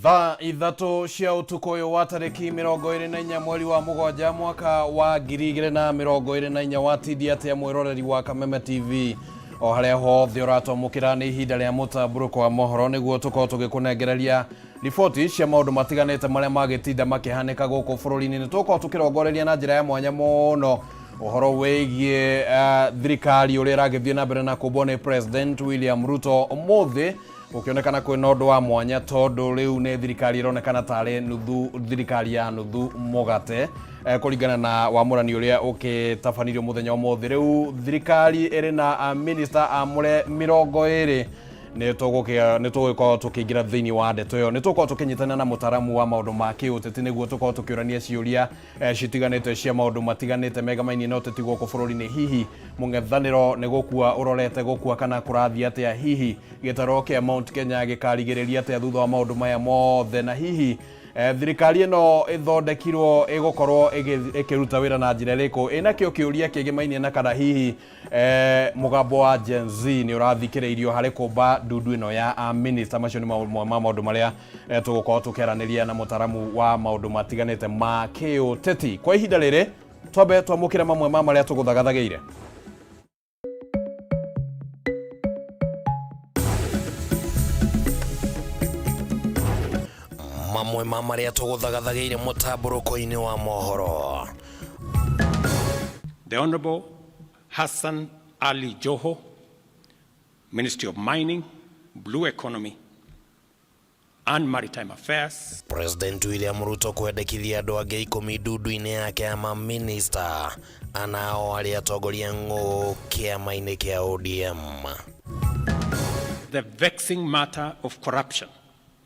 Thaa ithatũ cia ũtukũ ũyũ wa tarĩki 24 mweri wa mũgwanja mwaka wa 2024 wa tindi atia mwĩroreri wa Kameme TV o harĩa hothe ũratwamũkĩra nĩ ihinda rĩa mũtambũrũko wa mohoro nĩguo tũkorwo tũgĩkũnengereria riboti cia maũndũ matiganĩte marĩa magĩtinda makĩhanĩka gũkũ bũrũri-inĩ. Nĩtũkorwo tũkĩrongoreria na njĩra ya mwanya mũno ũhoro wĩgiĩ thirikari ũrĩa ĩragĩthiĩ na mbere na kũmbwo nĩ President William Ruto ũmũthĩ ukionekana kwina ũndũ wa mwanya tondũ rĩu nĩ thirikari ironekana tarĩ nuthu thirikari ya nuthu mugate kũringana na wamũrani ũrĩa ũkĩtabanirio mũthenya ũmũthĩ. Rĩu thirikari ĩrĩ na minister amũre 20 nĩtũgũkorwo tũkĩingĩra thĩinĩ wa ndeto ĩyo. Nĩtũgũkorwo tũkĩnyitana na mũtaramu wa maũndũ ma kĩũteti nĩguo tũkorwo tũkĩũrania ciũria citiganĩte cia maũndũ matiganĩte megamainie na ũteti gũkũ bũrũri-inĩ. Hihi mũng'ethanĩro nĩ gũkua ũrorete gũkua kana kũrathiĩ atĩa? Hihi gĩtaro kĩa Mount Kenya gĩkarigĩrĩria atĩa thutha wa maũndũ maya mothe? Na hihi thirikari ĩno ĩthondekirwo ĩgũkorwo ĩkĩruta wĩra na njĩra ĩrĩkũ? Ĩnakĩo kĩũria kĩgĩmainie na kana hihi mũgambo wa Gen Z nĩ ũrathikĩrĩirio harĩ kũmba ndundu ĩno ya minister. Macio nĩ mamwe ma maũndũ marĩa tũgũkorwo tũkĩaranĩria na mũtaramu wa maũndũ matiganĩte ma kĩũteti. Kwa ihinda rĩrĩ twambe twamũkĩre mamwe ma marĩa tũgũthagathageire. Mamwe ma marĩa tũgũthagathageire mũtambũrũko-inĩ wa mohoro. The Honorable Hassan Ali Joho, Ministry of Mining, Blue Economy and Maritime Affairs. President William Ruto kwendekithia andũ angĩ 10 ndundu-inĩ yake ya maminista anao arĩa atongoria ng'ũ kĩama-inĩ kĩa ODM. The vexing matter of corruption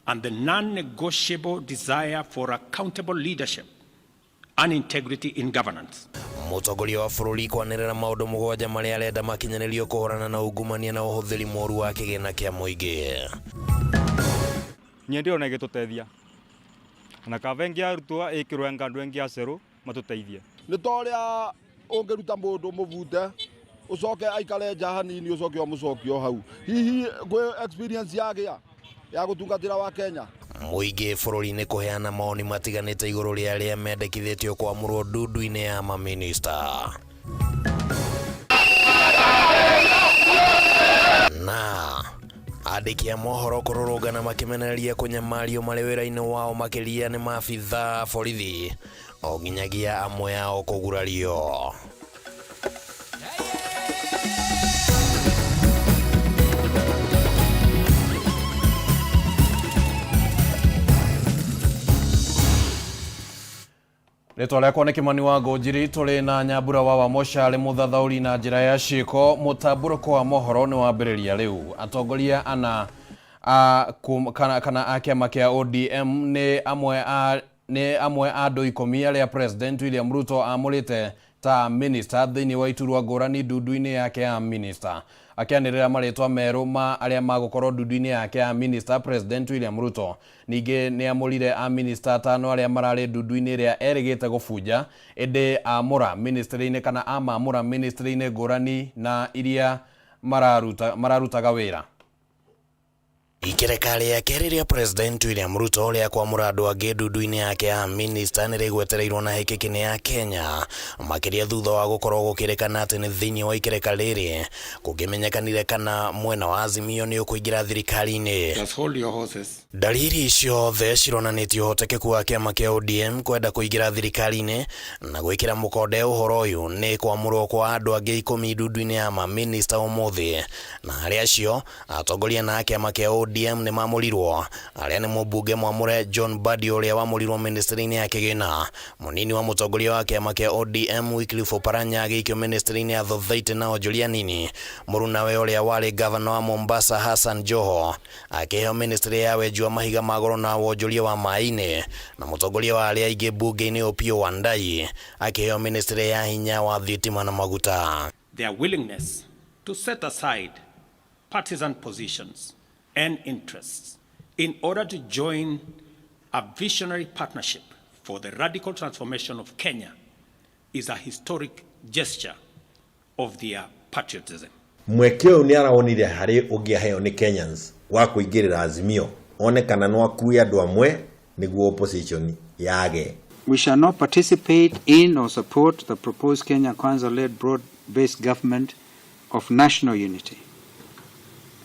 and the non-negotiable desire for accountable leadership and integrity in governance. Mũtongoria wa bũrũri kwanĩrĩra maũndũ mũgwanja marĩa arenda makinyanĩrio kũhũrana na ungumania na ũhũthĩri mũru wa kĩgĩna kĩa mũingĩ. Niĩ ndĩrona ĩgĩtũteithia na kavengi arutwo ĩkĩrwo ngandũ engi acerũ matũteithie. Nĩ ta ũrĩa ũngĩruta mũndũ mũvute ucoke aikare nja hanini ucoke mũcokio hau. Hihi kwĩ experience yagĩa ya gũtungatĩra wa Kenya. Mũingĩ bũrũri-inĩ kũheana maoni matiganĩte igũrũ rĩa arĩa mendekithĩtio kwamũrwo ndundu-inĩ ya maminista. Na andĩki a mohoro kũrũrũngana makĩmenereria kũnyamario marĩ wĩra-inĩ wao makĩria nĩ maabitha borithi o nginyagia amwe ao kũgurario. Rĩtwa rĩakwa nĩ Kĩmani wa Ngũnjiri. Tũrĩ na Nyambura wa Wamosharĩ mũthathaũri na njĩra ya ciĩko. Mũtambũrũko wa mohoro nĩ wambĩrĩria rĩu. Atongoria ana kana a kĩama kĩa ODM nĩ amwe a andũ 10 arĩa President William Ruto amũrĩte ta minister thĩinĩ wa iturwa ngũrani ndundu-inĩ yake ya minister. Akĩanĩrĩra marĩtwa merũ ma arĩa magũkorwo ndundu-inĩ yake ya minister, President William Ruto ningĩ nĩ amũrire a minister 5 arĩa mararĩ ndundu-inĩ ĩrĩa erĩgĩte gũbunja ĩndĩ amũra ministry-inĩ kana amamũra ministry-inĩ ngũrani na iria mararutaga wĩra. Ikereka rĩa kerĩ rĩa President William Ruto rĩa kwamũra andũ angĩ ndundu-inĩ yake ya minister nĩ rĩgwetereirwo na hĩkĩkĩ ya Kenya makĩria thutha wa gũkorwo gũkĩrĩkana atĩ nĩ thĩinĩ wa ikereka rĩrĩ kũngĩmenyekanire kana mwena wa Azimio nĩ ũkũingĩra thirikari-inĩ. Just hold your horses. Dalili ciothe cironanĩtie ũhotekeku wa kĩama kĩa ODM kwenda kũingĩra thirikari-inĩ na gwĩkĩra mũkonde ũhoro ũyũ nĩ kwamũrwo kwa andũ angĩ 10 ndundu-inĩ ya maminista ũmũthĩ, na harĩ acio atongoria na kĩama kĩa ODM nĩ mamũrirwo arĩa nĩ mũmbunge mwamũre John Mbadi ũrĩa wamũrirwo ministry-inĩ ya kĩgĩna, mũnini wa mũtongoria wa kĩama kĩa ODM Wycliffe Oparanya agĩikio ministry-inĩ ya Thothait na onjoria nini, mũrunawe ũrĩa warĩ governor wa Mombasa Hassan Joho akĩheo ministry ya wenji wa mahiga ma goro na wonjoria wa maĩ-inĩ, na mũtongoria wa arĩa aingĩ bunge-inĩ Opiyo Wandayi akĩheo ministry ya hinya wa thitima na maguta. Their willingness to set aside partisan positions and interests in order to join a visionary partnership for the radical transformation of Kenya is a historic gesture of their patriotism. Mweke ũyũ nĩ arawonire harĩ ũngĩaheo nĩ Kenyans wa kũingĩrĩra Azimio onekana no akuya andu amwe niguo opposition yage. We shall not participate in or support the proposed Kenya Kwanza-led broad-based government of national unity,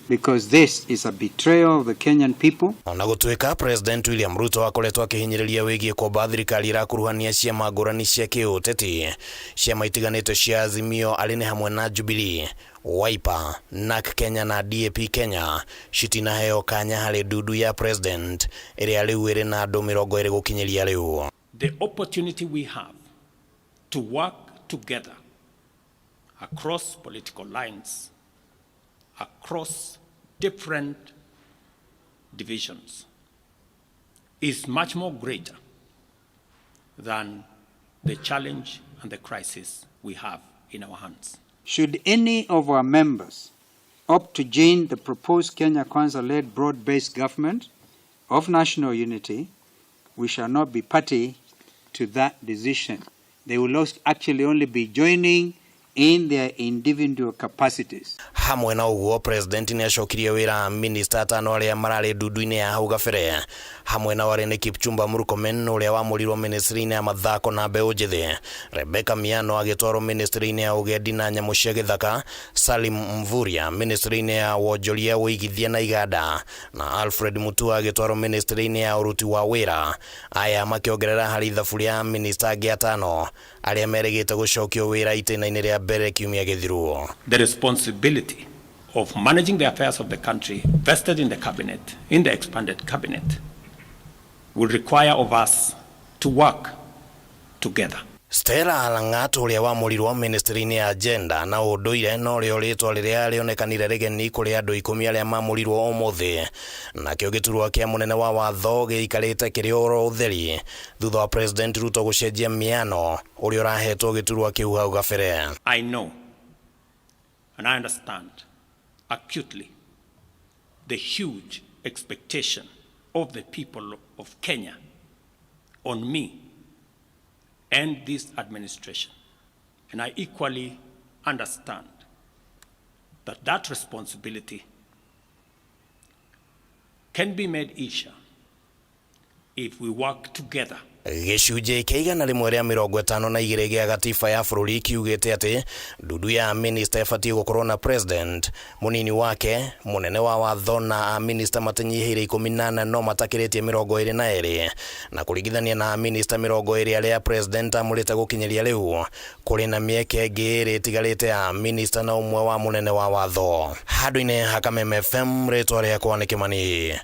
because this is a betrayal of the Kenyan people. Ona gũtuĩka President William Ruto akoretwo akĩhinyĩrĩria wĩgiĩ kwamba thirikari irakuruhania ciama ngũrani cia kĩũteti, ciama itiganĩte cia Azimio arĩ nĩ hamwe na Jubilee, Wiper, NARC Kenya na DAP Kenya citinaheo kanya harĩ ndudu ya President ĩrĩa rĩu ĩrĩ na andũ 20 gũkinyĩria rĩu. The opportunity we have to work together across political lines, across different divisions, is much more greater than the challenge and the crisis we have in our hands. Should any of our members opt to join the proposed Kenya Kwanza-led broad-based government of national unity, we shall not be party to that decision. They will actually only be joining in their individual capacities. Hamwe na uguo President ni acokirie wira minister atano aria marari ndudu-ini ya hau gabere, hamwe na wari ni Kipchumba Murkomen uria wamurirwo ministry-ini ya mathako na mbeũ njithi, Rebecca Miano agitwarwo ministry-ini ya ugendi na nyamu cia githaka, Salim Mvurya ministry-ini ya wonjoria uigithia na iganda, na Alfred Mutua agitwarwo ministry-ini ya uruti wa wira. Aya makiongerera hari thabu ya minister angi atano aria merigite gucokio wira itena-ini ria mbere kiumia githiruo. The responsibility of managing the affairs of the country vested in the cabinet, in the expanded cabinet, will require of us to work together. Stella Alangat uria wamurirwo ministry-ini ya agenda na unduire no rio ritwa riria rionekanire rigeni kuri andu 10 aria mamurirwo umuthi, na kio giturwa kia munene wa watho giikarite kirioro utheri thutha wa President Ruto gucenjia Miano uria urahetwo giturwa kiu hau gabere. I know and I understand acutely the huge expectation of the people of Kenya on me and this administration. And I equally understand that that responsibility can be made easier if we work together. Gicunjĩ kĩa 152 gĩa gatiba ya bũrũri kiugĩte atĩ ndudu ya minister ibatie gũkorwo na president, munini wake, munene wa watho na minister matanyihĩire 18 no matakĩrĩtie 22, na kũringithania na minister 20 arĩa president amũrĩte gũkinyĩria rĩu, kũrĩ na mĩeke ĩngĩ ĩrĩ ĩtigarĩte ya minister na ũmwe wa munene wa watho. Handũ-inĩ ha Kameme FM, rĩtwa rĩakwa nĩ Kĩmani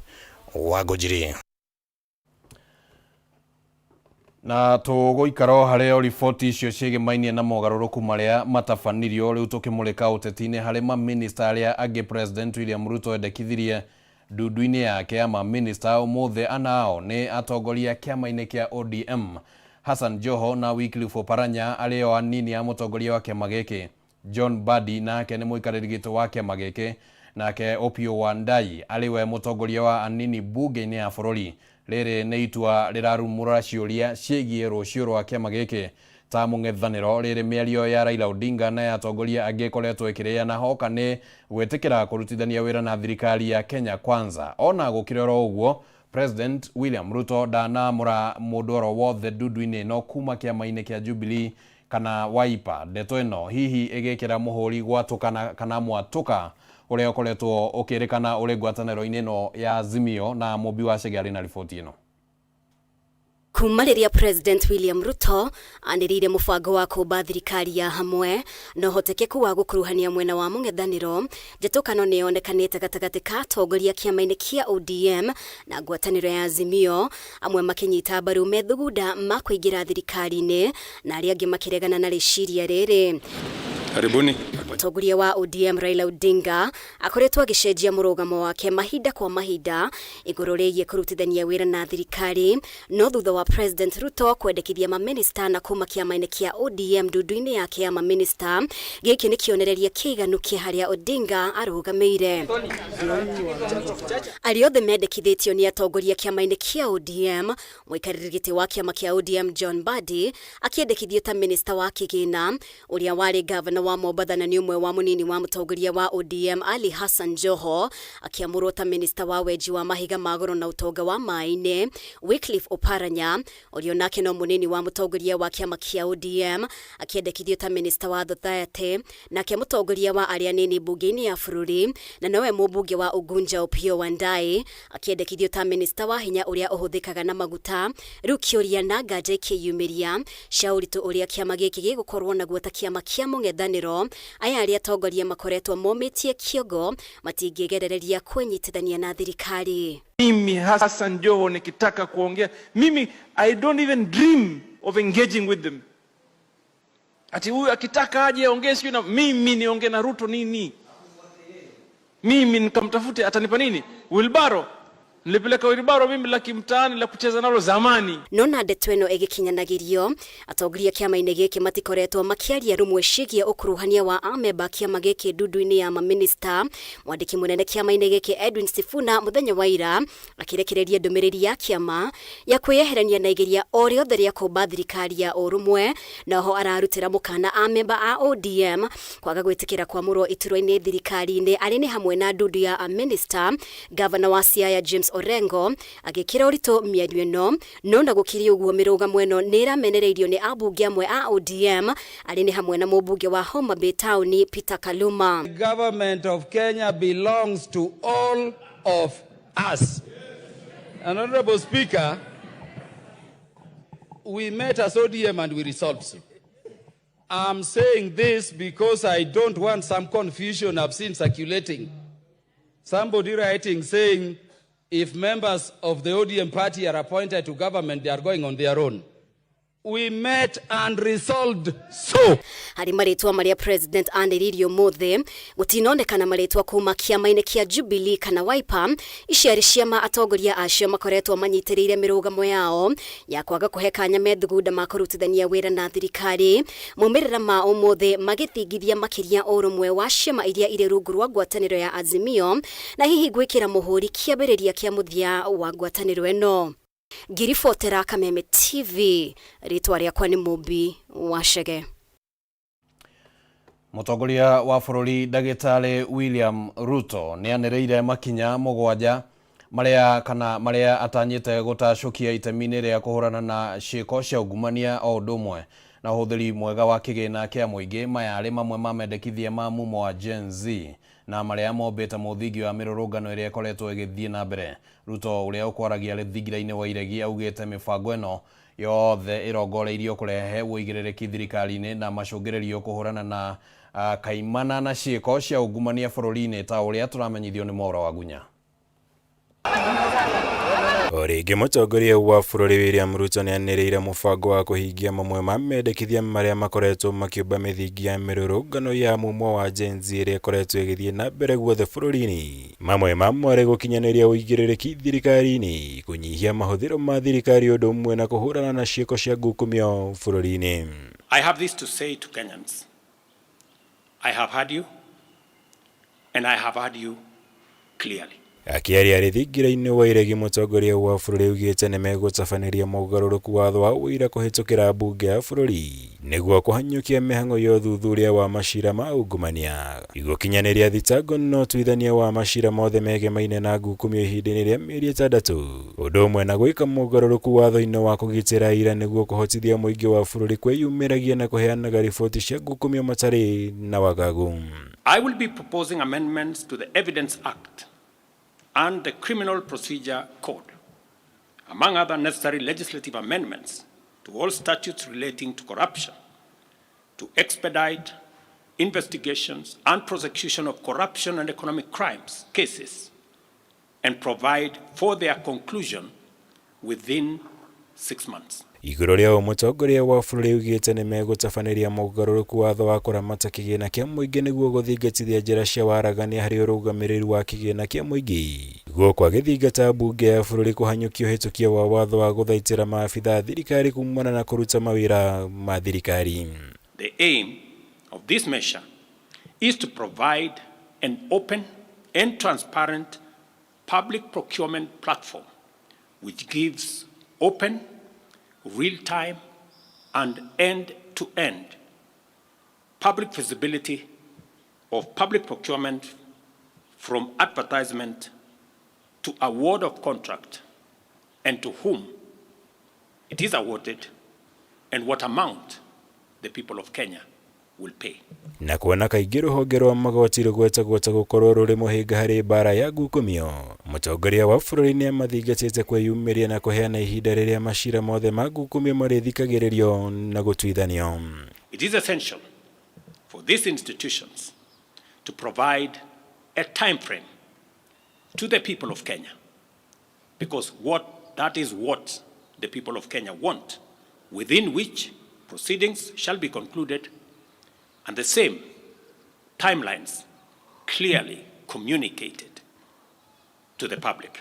Wangũnjiri. Na tũgũikara harĩa riboti icio ciĩgĩmainie na mogarũrũku marĩa matabanirio rĩu tũkĩmũrĩka ũteti-inĩ harĩ ma-minister arĩa angĩ President William Ruto endekithirie ndudu-inĩ yake ya ma-minister ũmũthĩ anao nĩ atongoria kĩama-inĩ kĩa ODM, Hassan Joho na Wycliffe Oparanya arĩo anini a mũtongoria wa kĩama gĩkĩ, John Mbadi nake nĩ mũikarĩri gĩtĩ wa kĩama gĩkĩ, nake Opiyo Wandayi arĩwe mũtongoria wa anini bunge-inĩ ya bũrũri. Rĩrĩ nĩ itua rĩrarumũra ciũria ciĩgiĩ rũciũ rwa kĩama gĩkĩ ta mũng'ethanĩro. Rĩrĩ mĩario ya Raila Odinga na atongoria angĩ ĩkoretwo ĩkĩrĩana hoka nĩ gwĩtĩkĩra kũrutithania wĩra na thirikari ya Kenya Kwanza. Ona gũkĩrora ũguo, President William Ruto ndanamũra mũndũ oro wothe ndudu-inĩ ĩno kuma kĩama-inĩ kĩa Jubilee kana Wiper. Ndeto ĩno hihi ĩgĩkĩra mũhũri gwatũkana kana mwatũka ũrĩa ũkoretwo ũkĩrĩkana ũrĩ ngwatanĩro-inĩ ĩno ya Azimio, na Mũmbi wa Chege arĩ na riboti ĩno. Kuma rĩrĩa President William Ruto anĩrĩire mũbango wa kũmba thirikari ya hamwe na ũhotekeku wa gũkuruhania mwena wa mũng'ethanĩro, njatũkano nĩ yonekanĩte gatagatĩ ka atongoria kĩama-inĩ kĩa ODM na ngwatanĩro ya Azimio, amwe makĩnyita mbaru methugunda ma kũingĩra thirikari-inĩ na arĩa angĩ makĩregana na rĩciria rĩrĩ. Karibuni. Mũtongoria wa ODM Raila Odinga akoretwo agĩcenjia mũrũgamo wake mahinda kwa mahinda igũrũ rĩgiĩ kũrutithania wĩra na thirikari, no thutha wa President Ruto kwendekithia ma-minister na kuma kĩama-inĩ kĩa ODM ndudu-inĩ yake ya ma-minister, gĩkĩ nĩ kĩonereria kĩiganu kĩa harĩa Odinga arũgamĩire. Arĩa othe mendekithĩtio nĩ atongoria kĩama-inĩ kĩa ODM, mũikarĩri gĩtĩ wa kĩama kĩa ODM John Mbadi akĩendekithio ta minister wa kĩgĩna, ũrĩa warĩ governor wa Mombatha na nĩ umwe wa munini wa mutongoria wa ODM Ali Hassan Joho akiamurwo ta minista wa weji wa mahiga magoro na utonga wa maine Wycliffe Oparanya urio nake no munini wa mutongoria wa kiama kia ODM akiendekithio ta minista wa Society nake mutongoria wa aria nini bunge-ini ya bururi na nowe mubunge wa Ugunja Opiyo Wandayi akiendekithio ta minista wa hinya uria uhuthikaga na maguta riu kiuria na nganja ikiyumiria cia uritu uria kiama giki gigukorwo naguo ta kiama kia mung'ethaniro aya aria atongoria makoretwo momitie kiogo matingigerereria kwenyitithania na thirikari. Mimi Hassan Joho nikitaka kuongea, mimi I don't even dream of engaging with them. Ati huyu akitaka aje aongee sio na mimi niongee na Ruto nini? Mimi nikamtafute atanipa nini? Wilbaro. Nilipeleka Wilbaro mimi la kimtaani la kucheza nalo zamani. Nona ndeto eno igikinyanagirio atongoria kiama-ini giki matikoretwo makiaria rumwe cigie ukuruhania wa ameba kiama giki ndudu-ini ya maminista. Mwandiki munene kiama-ini giki Edwin Sifuna muthenya wa ira akirekereria ndumiriri ya kiama ya kweyeherania na igeria o riothe ria kumba thirikari ya urumwe naho ararutira mukana ameba a ODM kwaga gwitikira kwamurwo iturwa-ini thirikari-ini ari ni hamwe na ndudu ya minista governor wa Siaya James Orengo agikira urito miario ino nona gukiri uguo mirugamo ino niramenereirio ni abunge amwe a ODM ari ni hamwe na mubunge wa Homa Bay Town Peter Kaluma. The government of Kenya belongs to all of us. Honorable Speaker, we met as ODM and we resolved it. I'm saying this because I don't want some confusion I've seen circulating. Somebody writing saying if members of the ODM party are appointed to government, they are going on their own. We met and resolved so. Hari maritwa maria President aneririo mothe gutinonekana maritwa kuma kiama-ini kia Jubilee kana Wiper iciari ciama atongoria acio makoretwo manyitiriire mirugamo yao ya kwaga kuhe kanya methugunda makurutithania wira na thirikari mumirira ma umothe magithingithia makiria urumwe wa ciama iria ire rungu rwa ngwataniro ya Azimio na hihi gwikira muhuri kiambiriria kia muthia wa ngwataniro eno. Ngiribotera Kameme TV, ritwa riakwa ni Mubi Wachege. Mutongoria wa bururi Ndagĩtarĩ William Ruto ni anereire makinya mugwanja maria atanyite gutacukia itemi-ini ria kuhurana na ciiko cia ungumania o ndumwe na uhuthiri mwega wa kigina kia muingi maya ari mamwe ma mendekithia ma mumo wa Gen Z na maria mombete muthingi wa mirurungano iria ikoretwo igithie na mbere. Ruto uria ukwaragia thingira-ini wa iregi augite mibango eno yothe irongoreirio kurehe uigiririki thirikari-ini na macungirerio kuhurana na kaimana na ciiko cia ungumania bururi-ini ta uria turamenyithio ni Maura wa Gunya. Origi mutongoria wa bururi William Ruto ni anereire mubango wa kuhingia mamwe ma mendekithia maria makoretwo makiumba mithingi ya mirurungano ya mumo wa Gen Z iria ikoretwo igithie na mbere guothe bururi-ini. Mamwe mamo ari gukinyaniria uigirĩrĩki thirikari-ini, kunyihia mahuthiro ma thirikari undu umwe na kuhurana na ciiko cia ngukumio bururi-ini. I have this to say to Kenyans. I have heard you and I have heard you clearly. Akiaria rithingira-ini wa iregi mutongoria wa bururi ugite ni megũtabaniria mogaruruku watho wa uira kuhitukira bunge ya bururi niguo kuhanyukia mihango ya uthuthuria wa macira ma ungumania igukinyaniria thitango no twithania wa macira mothe megemaine na ngukumio ihinda-ini ria mieri 6 undu umwe na gwika mogaruruku watho-ini wa kugitira ira niguo kuhotithia muingi wa bururi kwiyumiragia na kuheanaga riboti cia ngukumio matari na wagagu. I will be proposing amendments to the Evidence Act and the Criminal Procedure Code, among other necessary legislative amendments to all statutes relating to corruption, to expedite investigations and prosecution of corruption and economic crimes cases, and provide for their conclusion within 6 months. Iguru ria mutongoria wa bururi ugite ni megũtabaniria mogaruruku watho wa kuramata kigina kia muingi niguo guthingatithia njira cia waragania hari urugamiriri wa kigina kia muingi guo kwa githingata bunge ya bururi kuhanyukio hitukia wa watho wa guthaitira maabitha thirikari kumana na kuruta mawira ma thirikari. The aim of this measure is to provide an open and transparent public procurement platform which gives open, real-time and end-to-end public visibility of public procurement from advertisement to award of contract, and to whom it is awarded, and what amount the people of Kenya will pay. Na kuona kaingĩ rũhonge rwa magoti rũgwetagweta gũkorwo rũrĩ mũhĩnga harĩ mbara ya ngukumio, mũtongoria wa bũrũri nĩ amathingatĩte kwĩyumĩria na kũheana ihinda rĩrĩa macira mothe ma ngukumio marĩthikagĩrĩrio na gũtuithanio. It is essential for these institutions to provide a time frame to the people of Kenya, because that is what the people of Kenya want, within which proceedings shall be concluded, and the same timelines clearly communicated to the public.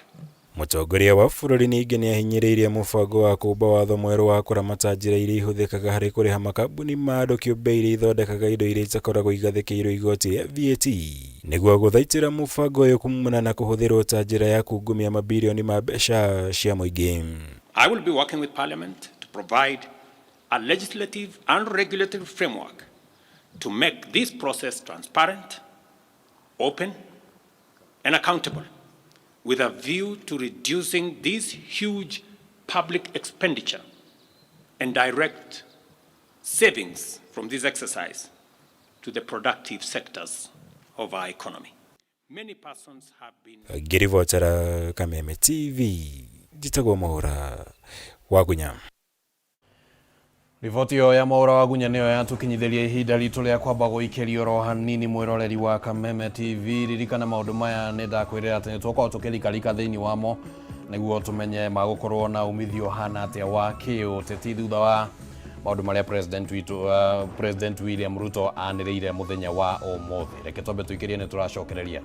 Mũtongoria wa bũrũri ningĩ nĩ ahinyĩrĩirie mũbango wa kũmba watho mwerũ wa kũramata njĩra iria ihũthĩkaga harĩ kũrĩha makambuni ma andũ kĩũmbe iria ithondekaga indo iria itakoragwo igathĩkĩirwo igoti rĩa VAT nĩguo gũthaitĩra mũbango ũyũ kumana na kũhũthĩrwo ta njĩra ya kungumia mabilioni ma mbeca cia mũingĩ. I will be working with Parliament to provide a legislative and regulatory framework to make this process transparent, open, and accountable, with a view to reducing this huge public expenditure and direct savings from this exercise to the productive sectors of our economy. Many persons have been... Ngirivotera Kameme TV, Jitagwo Mwaura, Wagunya. Riboti ya Mwaura Wagunya niyo yatukinyithiria ihinda ritu ria kwamba guikerio ro hanini mwiroreri wa Kameme TV. Ririkana maundu maya nenda kwirira ati nitwako tukirikarika thiini wamo niguo tumenye magukorwo na umithio hana atia wa kiuteti thutha wa maundu maria President William Ruto aniriire muthenya wa umuthi. Reke twambe tuikirie ni turacokereria.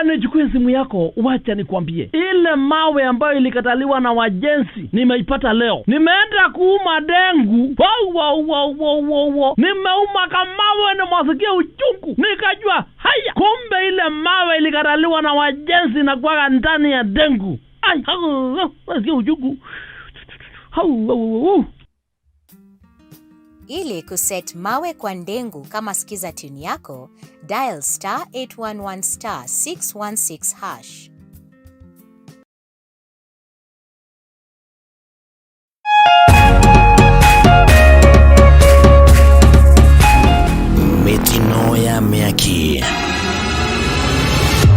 Nichukue simu yako, wacha nikwambie. Ile mawe ambayo ilikataliwa na wajenzi nimeipata leo. Nimeenda kuuma dengu. Nimeuma kamawe na mwasikia uchungu. Nikajua, haya, kumbe ile mawe ilikataliwa na wajenzi na kwa ndani ya dengu. Ai, mwasikia uchungu. Ili kuset mawe kwa ndengu kama sikiza tune yako, dial *811 *616#. Mitino ya miaki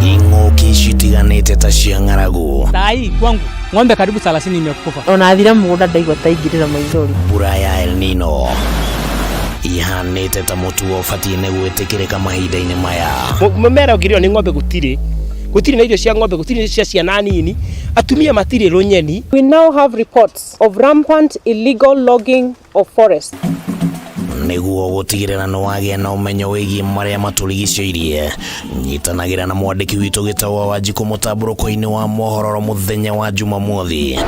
ing'oki shitiganite ta cia ng'aragu. Dai kwangu ng'ombe karibu 30 imekufa. Onathira mugunda ndaigwa taingirira maithori. Mbura ya El Nino ihanite ta mutu ofatie ne gwetikirika mahinda-ini maya. Mumera ugirio ni ng'ombe gutiri na irio cia ng'ombe, gutiri cia ciana nini, atumia matiri runyeni. We now have reports of rampant illegal logging of forest. Niguo gutigirira no wagia na umenyo wigie maria maturigicĩirie. Nyitanagira na mwandiki witu gitawa Wanjiku mutamburuko-ini wa mohoro muthenya wa Jumamothi.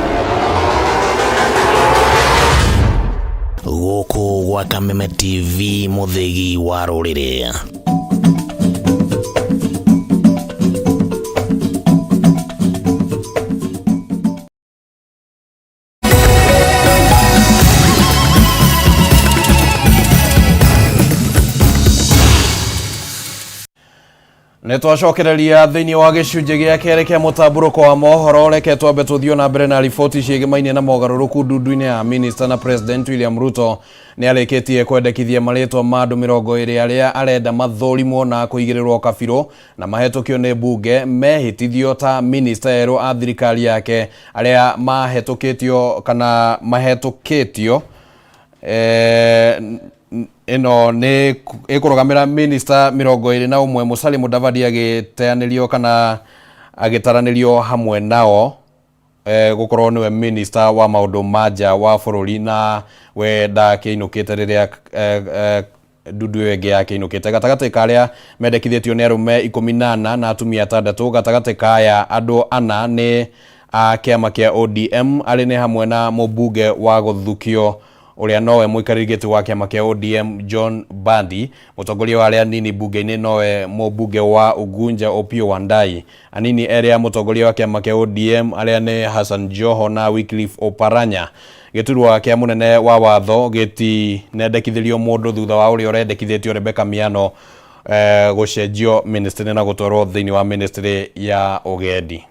Gũkũ gwa Kameme TV, muthegi wa rũrĩrĩ. Nitwacokereria thiini wa gicunji gia kere kia mutamburuko wa mohoro. Reke twambe tuthio na mbere na riboti ciĩgĩmaine na mogaruruku ndundu-inĩ ya Minister na President William Ruto nĩ arĩkĩtie kwendekithia marĩtwa ma andũ 20 arĩa arenda mathorimwo na kũigĩrĩrwo kabirũ na mahetũkio nĩ mbunge mehĩtithio ta minister erũ a thirikari yake arĩa mahetũkĩtio kana mahetũkĩtio ino ni ikurugamira minister 21 Musalia Mudavadi agiteanĩrio kana agitaranĩrio hamwe nao gukorwo niwe minister wa maundu manja wa bũrũri na wenda kĩinũkĩte rĩrĩa ndudu ĩngĩ yake inũkĩte gatagatĩ karĩa mendekithĩtio nĩ arũme 14 na atumia 6 gatagatĩ kaya andũ 4 nĩ a kĩama kĩa ODM arĩ nĩ hamwe na mũmbunge wa gũthukio uria nowe muikarigiti wa kiama kia ODM John Bandi, mutongoria wa aria nini bunge-ini nowe mubunge wa Ugunja Opiyo Wandayi, anini area mutongoria wa kiama kia ODM aria ni Hassan Joho na Wycliffe Oparanya. Giturwa kia munene wa watho giti nendekithirio mundu thutha wa uria urendekithitio Rebecca Miano gucenjio ministry na gutwarwo thiini wa ministry ya ugendi.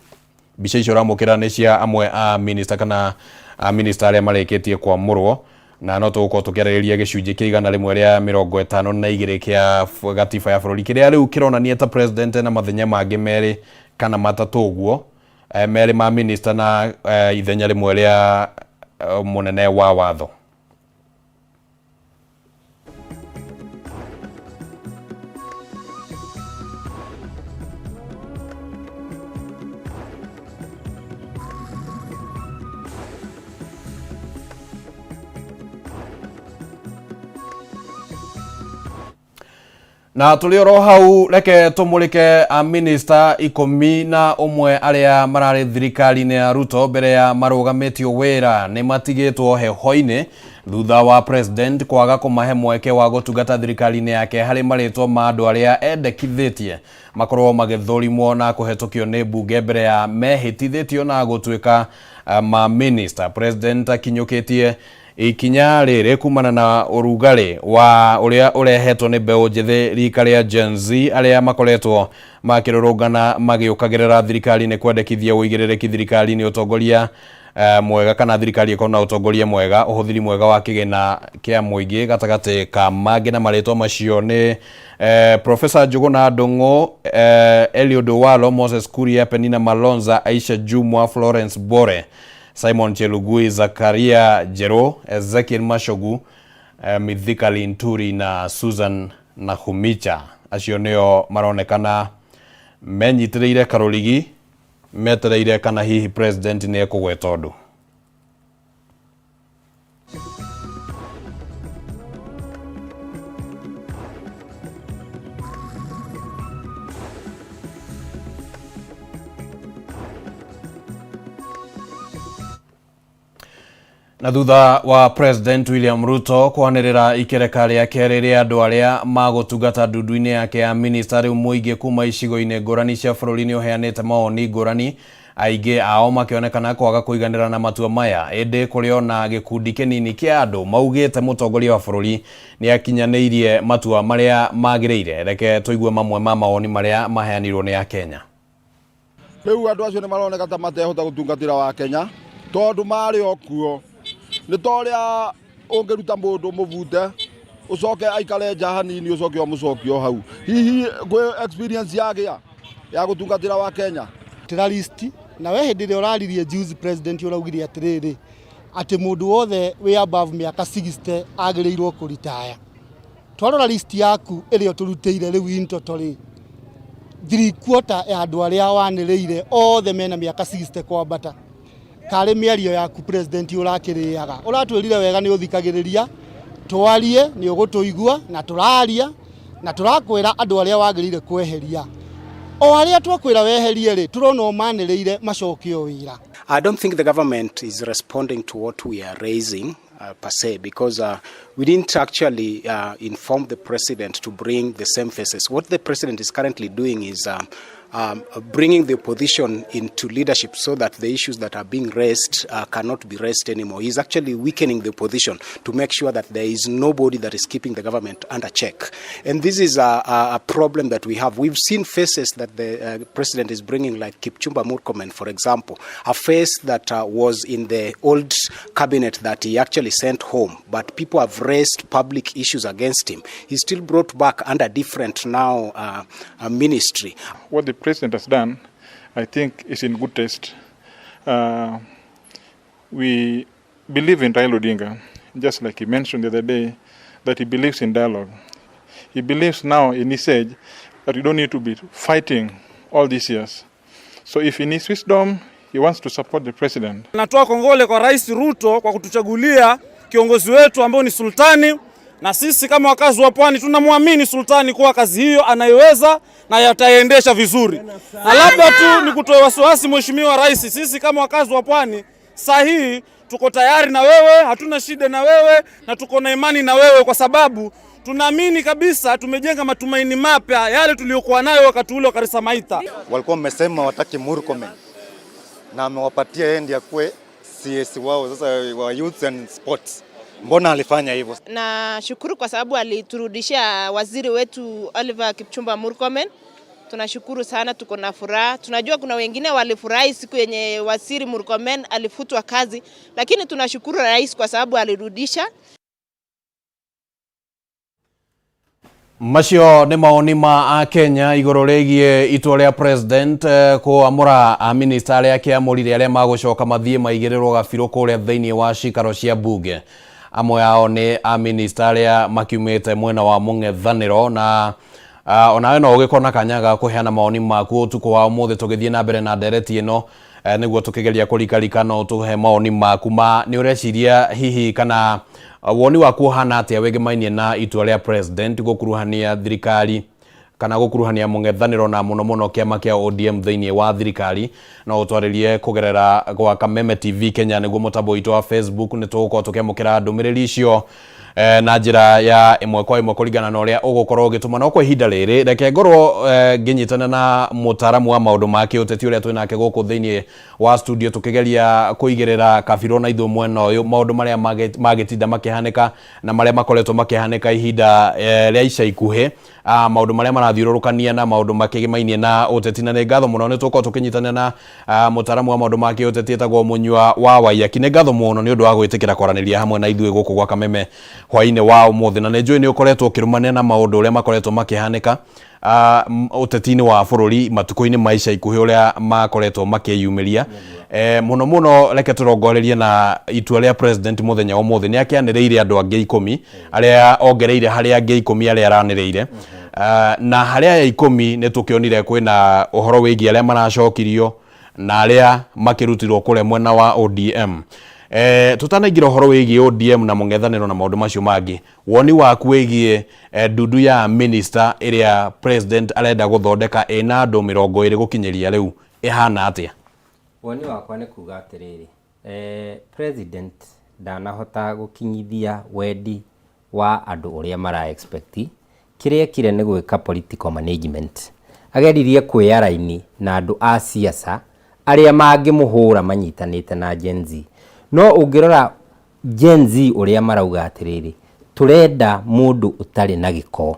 Bica icio ramukira ni cia amwe a minister kana a minister aria mareketie kwa murwo, na no tugukorwo tukiarĩrĩria gĩcunjĩ kĩa 152 kia gatiba ya bũrũri kiria riu kironania ta president na mathenya mangĩ merĩ kana matatũ ũguo merĩ ma minister na ithenya rĩmwe rĩa munene wa watho. Na tulioro hau reke tumulike a minister 11 aria marari thirikari-ini ya Ruto mbere ya marugamitio wira ni matigitwo heho-ini thutha wa president kwaga kumahe mweke wa gutungata thirikari-ini yake hari maritwo ma andu aria endekithitie makorwo magithurimwo na kuhetukio ni bunge mbere ya mehitithitio na gutuika ma minister. President akinyukitie ikinya riri kumana na urugari wa uria urehetwo ni mbeu njithi rika ria Gen Z aria makoretwo makirurungana magiukagirira thirikari-ini kwendekithia uigiririki thirikari-ini utongoria mwega kana thirikari ikona utongoria mwega, uhuthiri mwega wa kigina kia muingi gatagati ka magi na maritwa macio ni Professor Njuguna Ndung'u, Eliud Owalo, Moses Kuria, Penina Malonza, Aisha Jumwa, Florence Bore, Simon Chelugui, Zakaria Jero, Ezekiel Mashogu, Mithika Linturi na Susan Nahumicha. Acio nio maronekana menyitireire karurigi metereire kana hihi president ni ekugweta undu. Na thutha wa President William Ruto kwanirira ikereka ria keri ria andu aria magutungata ndundu-ini yake ya minister riu muingi kuma icigo-ini ngurani cia bururi-ini uheanite maoni ngurani, aingi ao makionekana kwaga kuiganira na matua maya, indi kurio na gikundi kinini kia andu maugite mutongoria wa bururi ni akinyaniirie matua maria magiriire. Reke tuigue mamwe ma maoni maria maheanirwo ni Akenya. Riu andu acio ni maroneka ta matehota gutungatira wa Kenya tondu mari okuo ni toria ungeruta mundu muvute ucoke aikare nja hanini ucoke umucokio hau. Hihi gwe experience ya gutungatira wa Kenya terrorist na we hindi ria uraririe juice president uraugire atiriri ati mundu wothe we above miaka 60 agirirwo kuritaya. Twarora list yaku irio turutire riu intotori 3/4 ya andu aria waniriire othe mena miaka 60 kwambata. Kare miario yaku president urakiriaga uratwirire wega ni uthikagiriria twarie ni ugutuigua na turaria na turakwira andu aria wagirire kweheria o aria twakwira weherie ri turona umaniriire macokio wira. I don't think the government is responding to what we are raising per se, because we didn't actually inform the president to bring the same faces. What the president is currently doing is bringing the opposition into leadership so that the issues that are being raised cannot be raised anymore. He's actually weakening the opposition to make sure that there is nobody that is keeping the government under check. And this is a problem that we have. We've seen faces that the president is bringing, like Kipchumba Murkomen, for example, a face that was in the old cabinet that he actually sent home, but people have raised public issues against him. He's still brought back under different now ministry. What the president has done, I think, is in good taste. We believe in Raila Odinga, just like he mentioned the other day, that he believes in dialogue. He believes now in his age that we don't need to be fighting all these years. So if in his wisdom, he wants to support the president. Natoa kongole kwa Rais Ruto kwa kutuchagulia kiongozi wetu ambao ni sultani, na sisi kama wakazi wa Pwani tunamwamini sultani kuwa kazi hiyo anaiweza na yataendesha vizuri. Na labda tu ni kutoa wasiwasi Mheshimiwa Rais, sisi kama wakazi wa Pwani Saa hii tuko tayari na wewe, hatuna shida na wewe na tuko na imani na wewe, kwa sababu tunaamini kabisa tumejenga matumaini mapya yale tuliyokuwa nayo wakati ule wa Karisa Maitha. Walikuwa wamesema wataki Murkomen na amewapatia yeye ndiye akue CS wao sasa wa youth and sports. Mbona alifanya hivyo? Na shukuru kwa sababu aliturudishia waziri wetu Oliver Kipchumba Murkomen. Tunashukuru sana, tuko na furaha. Tunajua kuna wengine walifurahi siku yenye waziri Murkomen alifutwa kazi, lakini tunashukuru rais kwa sababu alirudisha. Macio nĩ maoni ma Kenya igũrũ rĩgiĩ itua rĩa president kũamũra aminista arĩa akĩamũrire arĩa magũcoka mathiĩ maigĩrĩrwo gabirũ kũrĩa thĩinĩ wa cikaro cia bunge. Amwe ao nĩ aminista arĩa makiumĩte mwena wa mũng'ethanĩro, na onawe no ũgĩkorwo kanya ga kũheana maoni maku ũtukũ wa ũmũthĩ tũgĩthiĩ na mbere na ndereti ĩno nĩguo tũkĩgeria kũrikarika no tũhe maoni maku ma nĩ ũreciria hihi kana woni waku hana atĩa wĩgĩmainie na itua rĩa president gũkuruhania thirikari kana gũkuruhania mũng'ethanĩro na mũno mũno kĩama kĩa ODM thĩinĩ wa thirikari. No ũtwarĩrie kũgerera gwa Kameme TV Kenya nĩguo mũtambo witũ wa Facebook nĩ tũgũkorwo tũkĩamũkĩra ndũmĩrĩri icio na njĩra ya ĩmwe kwa ĩmwe kũringana na ũrĩa ũgũkorwo ũgĩtũma. No kwa ihinda rĩrĩ reke ngorwo ngĩnyitana na mũtaaramu wa maũndũ ma kĩũteti ũrĩa twĩ nake gũkũ thĩinĩ wa studio tũkĩgeria kũigĩrĩra kabirũ na ithuĩ mwena ũyũ maũndũ marĩa magĩtinda makĩhanĩka na marĩa makoretwo makĩhanĩka ihinda rĩa ica ikuhĩ, maũndũ marĩa marathiũrũrũkania na maũndũ makĩgĩmainie na ũteti. Na nĩ ngatho mũno nĩ tũkorwo tũkĩnyitana na mũtaaramu wa maũndũ ma kĩũteti etagwo Mũnyua wa Waiyaki. Nĩ ngatho mũno nĩ ũndũ wa gwĩtĩkĩra kwaranĩria hamwe na ithuĩ gũkũ gwa Kameme hwainĩ wa ũmũthĩ, na nĩ njũĩ nĩ ũkoretwo ũkĩrũmania na maũndũ ũrĩa makoretwo makĩhanĩka ũteti-inĩ wa bũrũri matukũ-inĩ ma ica ikuhĩ ũrĩa makoretwo makĩyumĩria. Mũno mũno reke tũrongorerie na itua rĩa president mũthenya ũmũthĩ. Nĩ akĩanĩrĩire andũ angĩ 10 arĩa ongereire harĩa angĩ 10 arĩa aranĩrĩire, na harĩa 10 nĩ tũkĩonire kwĩna ũhoro wĩgiĩ arĩa maracokirio na arĩa makĩrutirwo kũrĩa mwena wa ODM. Tutanaingira ũhoro wĩgiĩ ODM na mũng'ethanĩro na maũndũ macio mangĩ, woni waku wĩgiĩ ndundu ya minister ĩrĩa president arenda gũthondeka ĩna andũ 20 gũkinyĩria rĩu ĩhana atĩa? Woni wakwa nĩ kuga atĩrĩrĩ, president ndanahota gũkinyithia wendi wa andũ ũrĩa mara expect. Kĩrĩa ekire nĩ gwĩka political management, ageririe kwĩya raini na andũ a siasa arĩa mangĩmũhũra manyitanĩte na Gen Z. No ũngĩrora Gen Z ũrĩa marauga atĩrĩrĩ, tũrenda mũndũ ũtarĩ na gĩko,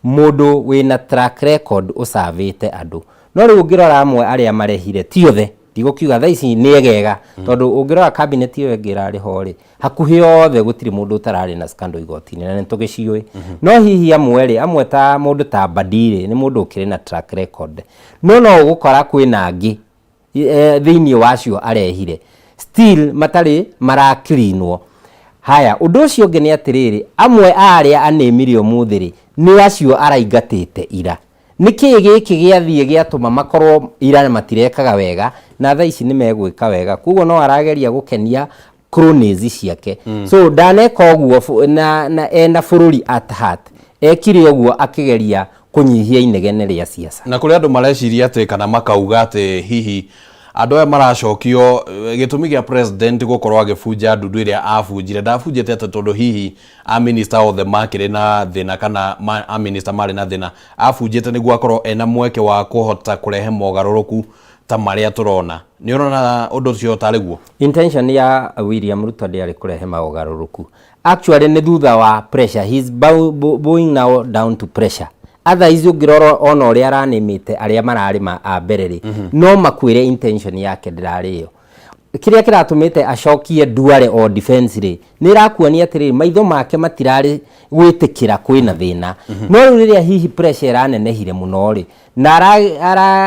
mũndũ wĩna track record ũcavĩte andũ. No rĩu ũngĩrora amwe arĩa marehire ti othe, ndigũkiuga thaa ici nĩ egega, tondũ ũngĩrora cabinet ĩyo ĩngĩrarĩ ho rĩ, hakuhĩ othe gũtirĩ mũndũ ũtararĩ na scandal igoti-inĩ na nĩ tũgĩciũĩ. No hihi amwe ta mũndũ ta Badire nĩ mũndũ ũkĩrĩ na track record, no ũgũkora kwĩna angĩ thĩinĩ wacio arehire still matarĩ maraklinwo. Haya, ũndũ ũcio ũngĩ nĩ atĩrĩrĩ, amwe arĩa anĩmire ũmũthĩ rĩ nĩ acio araingatĩte ira. Nĩkĩ gĩkĩ gĩathiĩ gĩatũma makorwo ira matirekaga wega na thaa ici nĩ megwĩka wega, koguo no arageria gũkenia cronies ciake. So ndaneka ũguo na ena bũrũri at heart, ekire ũguo akĩgeria kũnyihia inegene rĩa siasa. Na kũrĩ andũ mareciria atĩ kana makauga atĩ hihi andũ aya maracokio gĩtũmi gĩa president gũkorwo agĩbunja ndundu ĩrĩa abunjire, ndabunjĩte atĩ tondũ hihi a minister othe makĩrĩ na thĩna kana a minister marĩ na thĩna, abunjĩte nĩguo akorwo ena mweke wa kũhota kũrehe mogarũrũku ta marĩa tũrona. Nĩ ũrona ũndũ ũcio tarĩ guo? Intention ya William Ruto ndĩarĩ kũrehe mogarũrũku. Actually nĩ thutha wa pressure, he's bowing now down to pressure. Otherwise ũngĩrora ona ũrĩa aranĩmĩte arĩa mararĩ a mbere rĩ, no makwĩre intention yake ndĩrarĩ ĩyo. Kĩrĩa kĩratũmĩte acokie duale o defense rĩ, nĩ irakuonia atĩrĩrĩ maitho make matirarĩ gwĩtĩkĩra kwĩna thĩna. No rĩu rĩrĩa hihi pressure ĩranenehire mũno rĩ, na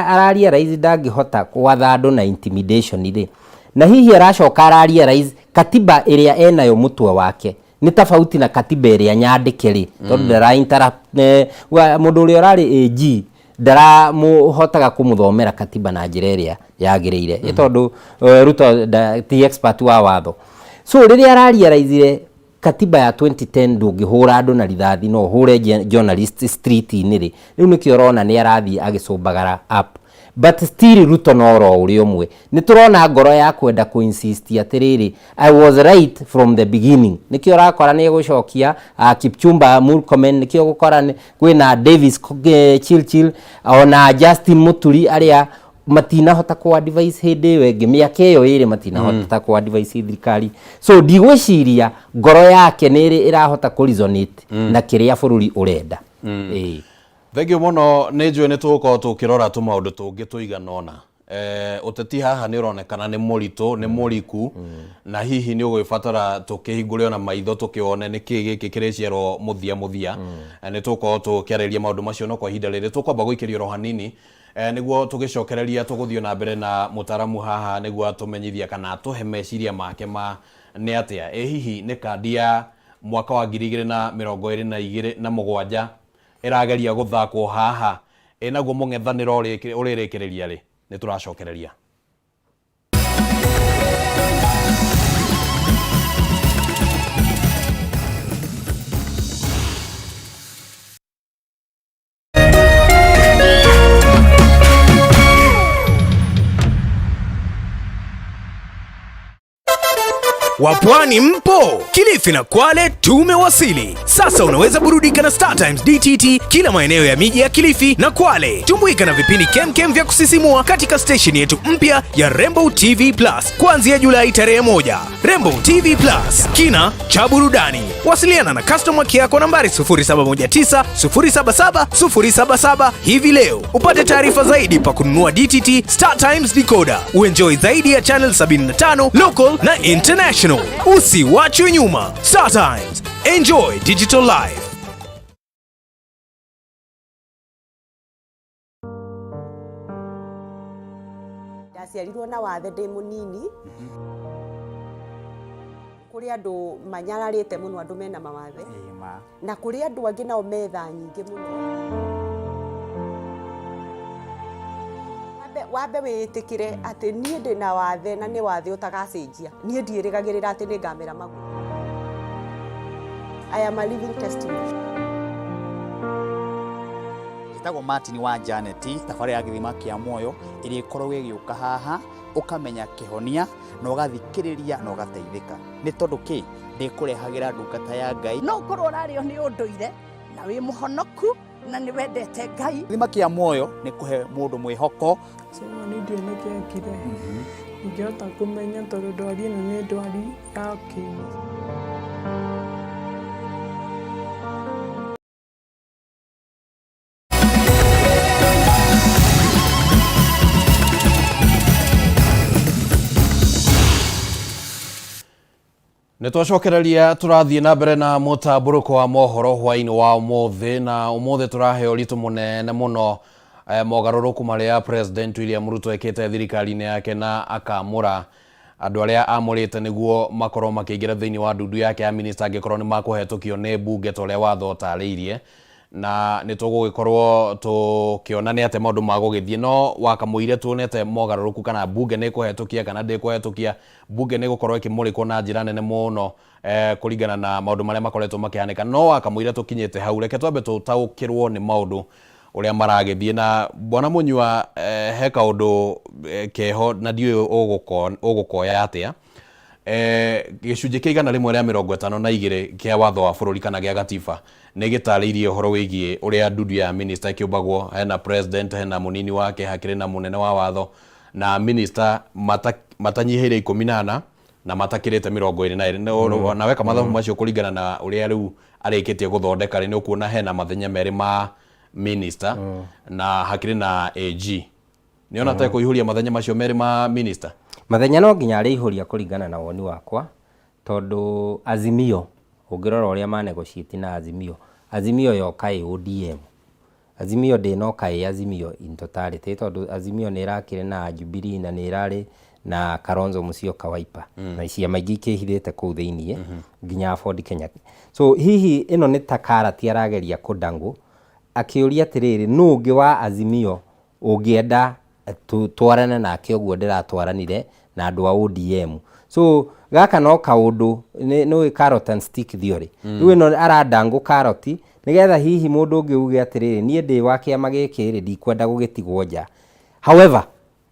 araria rais ndangĩhota gwatha andũ na intimidation rĩ, na hihi aracoka araria rais katiba ĩrĩa enayo mũtwe wake ni tofauti na katiba ĩrĩa nyandĩke rĩ, tondũ ndara interrupt mũndũ ũrĩa ũrarĩ AG ndara mũhotaga kũmũthomera katiba na njĩra ĩrĩa yagĩrĩire, tondũ Ruto ti expert wa watho. So rĩrĩa araria raizire katiba ya 2010 ndũngĩhũra andũ na rithathi, no hũre journalist street-inĩ rĩ, rĩu nĩkĩo ũrona nĩ arathiĩ agĩcũmbagara up. but still Ruto no ro uri umwe ni turona ngoro ya kwenda ku insist atiriri I was right from the beginning nikio rakora ni gucokia Kipchumba Murkomen nikio gukora kwina Davis Chilchil ona Justin Muturi aria matina hota ku advice hede wenge miaka iyo ire matina hota ku advice thirikari so ndigwiciria ngoro yake niri irahota ku resonate na kiria bururi urenda Thengio muno ni njwe ni tuko tukirora tu maundu tungi tuiganona uteti haha ni uronekana ni muritu ni muriku na hihi ni ugwibatara tukihingure ona maitho tukione ni ki giki kiriciero muthia ni tuko tukiareria maundu macio no kwa ihinda riri tukwamba guikiria ro hanini niguo tugicokereria tuguthio na mbere na mutaramu haha niguo tumenyithia kana tuhe meciria make ma ni atia hihi ni kandi ya mwaka wa 2027 irageria guthakwo haha naguo mung'ethaniro urirekereria ri ni turacokereria Wapwani mpo? Kilifi na Kwale tumewasili. Sasa unaweza burudika na Star Times DTT kila maeneo ya miji ya Kilifi na Kwale. Tumbuika na vipindi kemkem vya kusisimua katika station yetu mpya ya Rainbow TV Plus kuanzia Julai tarehe 1. Rainbow TV Plus, kina cha burudani. Wasiliana na customer care kwa nambari 0719077077 hivi leo. Upate taarifa zaidi pa kununua DTT Star Times decoder. Uenjoy zaidi ya channel 75 local na international. Usiwachwe nyuma. Star Times. Enjoy digital life. Ndaciarirwo na wathe ndi munini. Kuri andu manyararite muno andu mena mawathe. Na kuri andu angi nao metha nyingi muno. Wambe witikire ati nie ndina wathe na ni wathe utagacenjia nie ndirigagirira ati ni ngamera magu. I am a living testimony. Gitagwo Martin wa Janet tafari ya githima kia moyo iri korwo giuka haha ukamenya kihonia na ugathikiriria na ugateithika ni tondu ki ndikurehagira ndungata ya Ngai no korwo rario ni unduire na wi muhonoku na ni wendete Ngai. Githima kia moyo ni kuhe mundu mwihoko sema ni ndio nikiakire ngiota kumenya tondu ndwari ino ni ndwari ya kinyi. Nitwacokereria turathie na mbere na mutaburuko wa mohoro hwaini wa umuthi na umuthi turahe uritu munene muno mogaruruku maria President William Ruto ekete thirikari-ini yake na akamura andu aria amurite niguo makorwo makiingira thiini wa ndundu yake ya minister angikorwo ni makuhetukio ni bunge toria watho utariirie na nitugugikorwo tukiona ni ate maundu magugithie no wakamuire tuonete mogaruruku kana bunge ni kuhetukia kana ndikuhetukia bunge ni gukorwo ikimurikwo na njira nene muno kuringana na maundu maria makoretwo makihanika no wakamuire tukinyite hau reke twambe tutaukirwo ni maundu uria maragithie na bwana Munyua he kaundu keho na ndio ugukoya atia gicunjĩ kia 152 kia watho wa bururi kana gia gatiba ni gitariirie horo wigie uria ndundu ya minister kiumbagwo hena president hena munini wake hakiri na munene wa watho na minister matanyihire 14 na matakirite 22 na weka mathabu macio kuringana na uria riu arikitie guthondeka ri ni ukuona hena mathenya meri ma minister na hakiri na AG niona ta kuihuria mathenya macio meri ma minister mathenya no nginya ari ihuria kuringana na woni wakwa tondu Azimio ungirora uria manegotiate na Azimio yoka ODM Azimio ndinoka Azimio in totality tondu Azimio ni irakire na Jubilee na ni irari na Kalonzo Musyoka Wiper na icia maingi kihithite ku thiini nginya Ford Kenya so hihi ino ni takarati arageria kudangu akiuria atiriri nungi wa Azimio ungienda twarane nake uguo ndiratwaranire na andu a ODM so gaka no kaundu no carrot and stick theory riu no aradangu carrot nigetha hihi mundu ungi uge atiriri nie ndi wa kiama giki ri ndikwenda gugitigwo nja however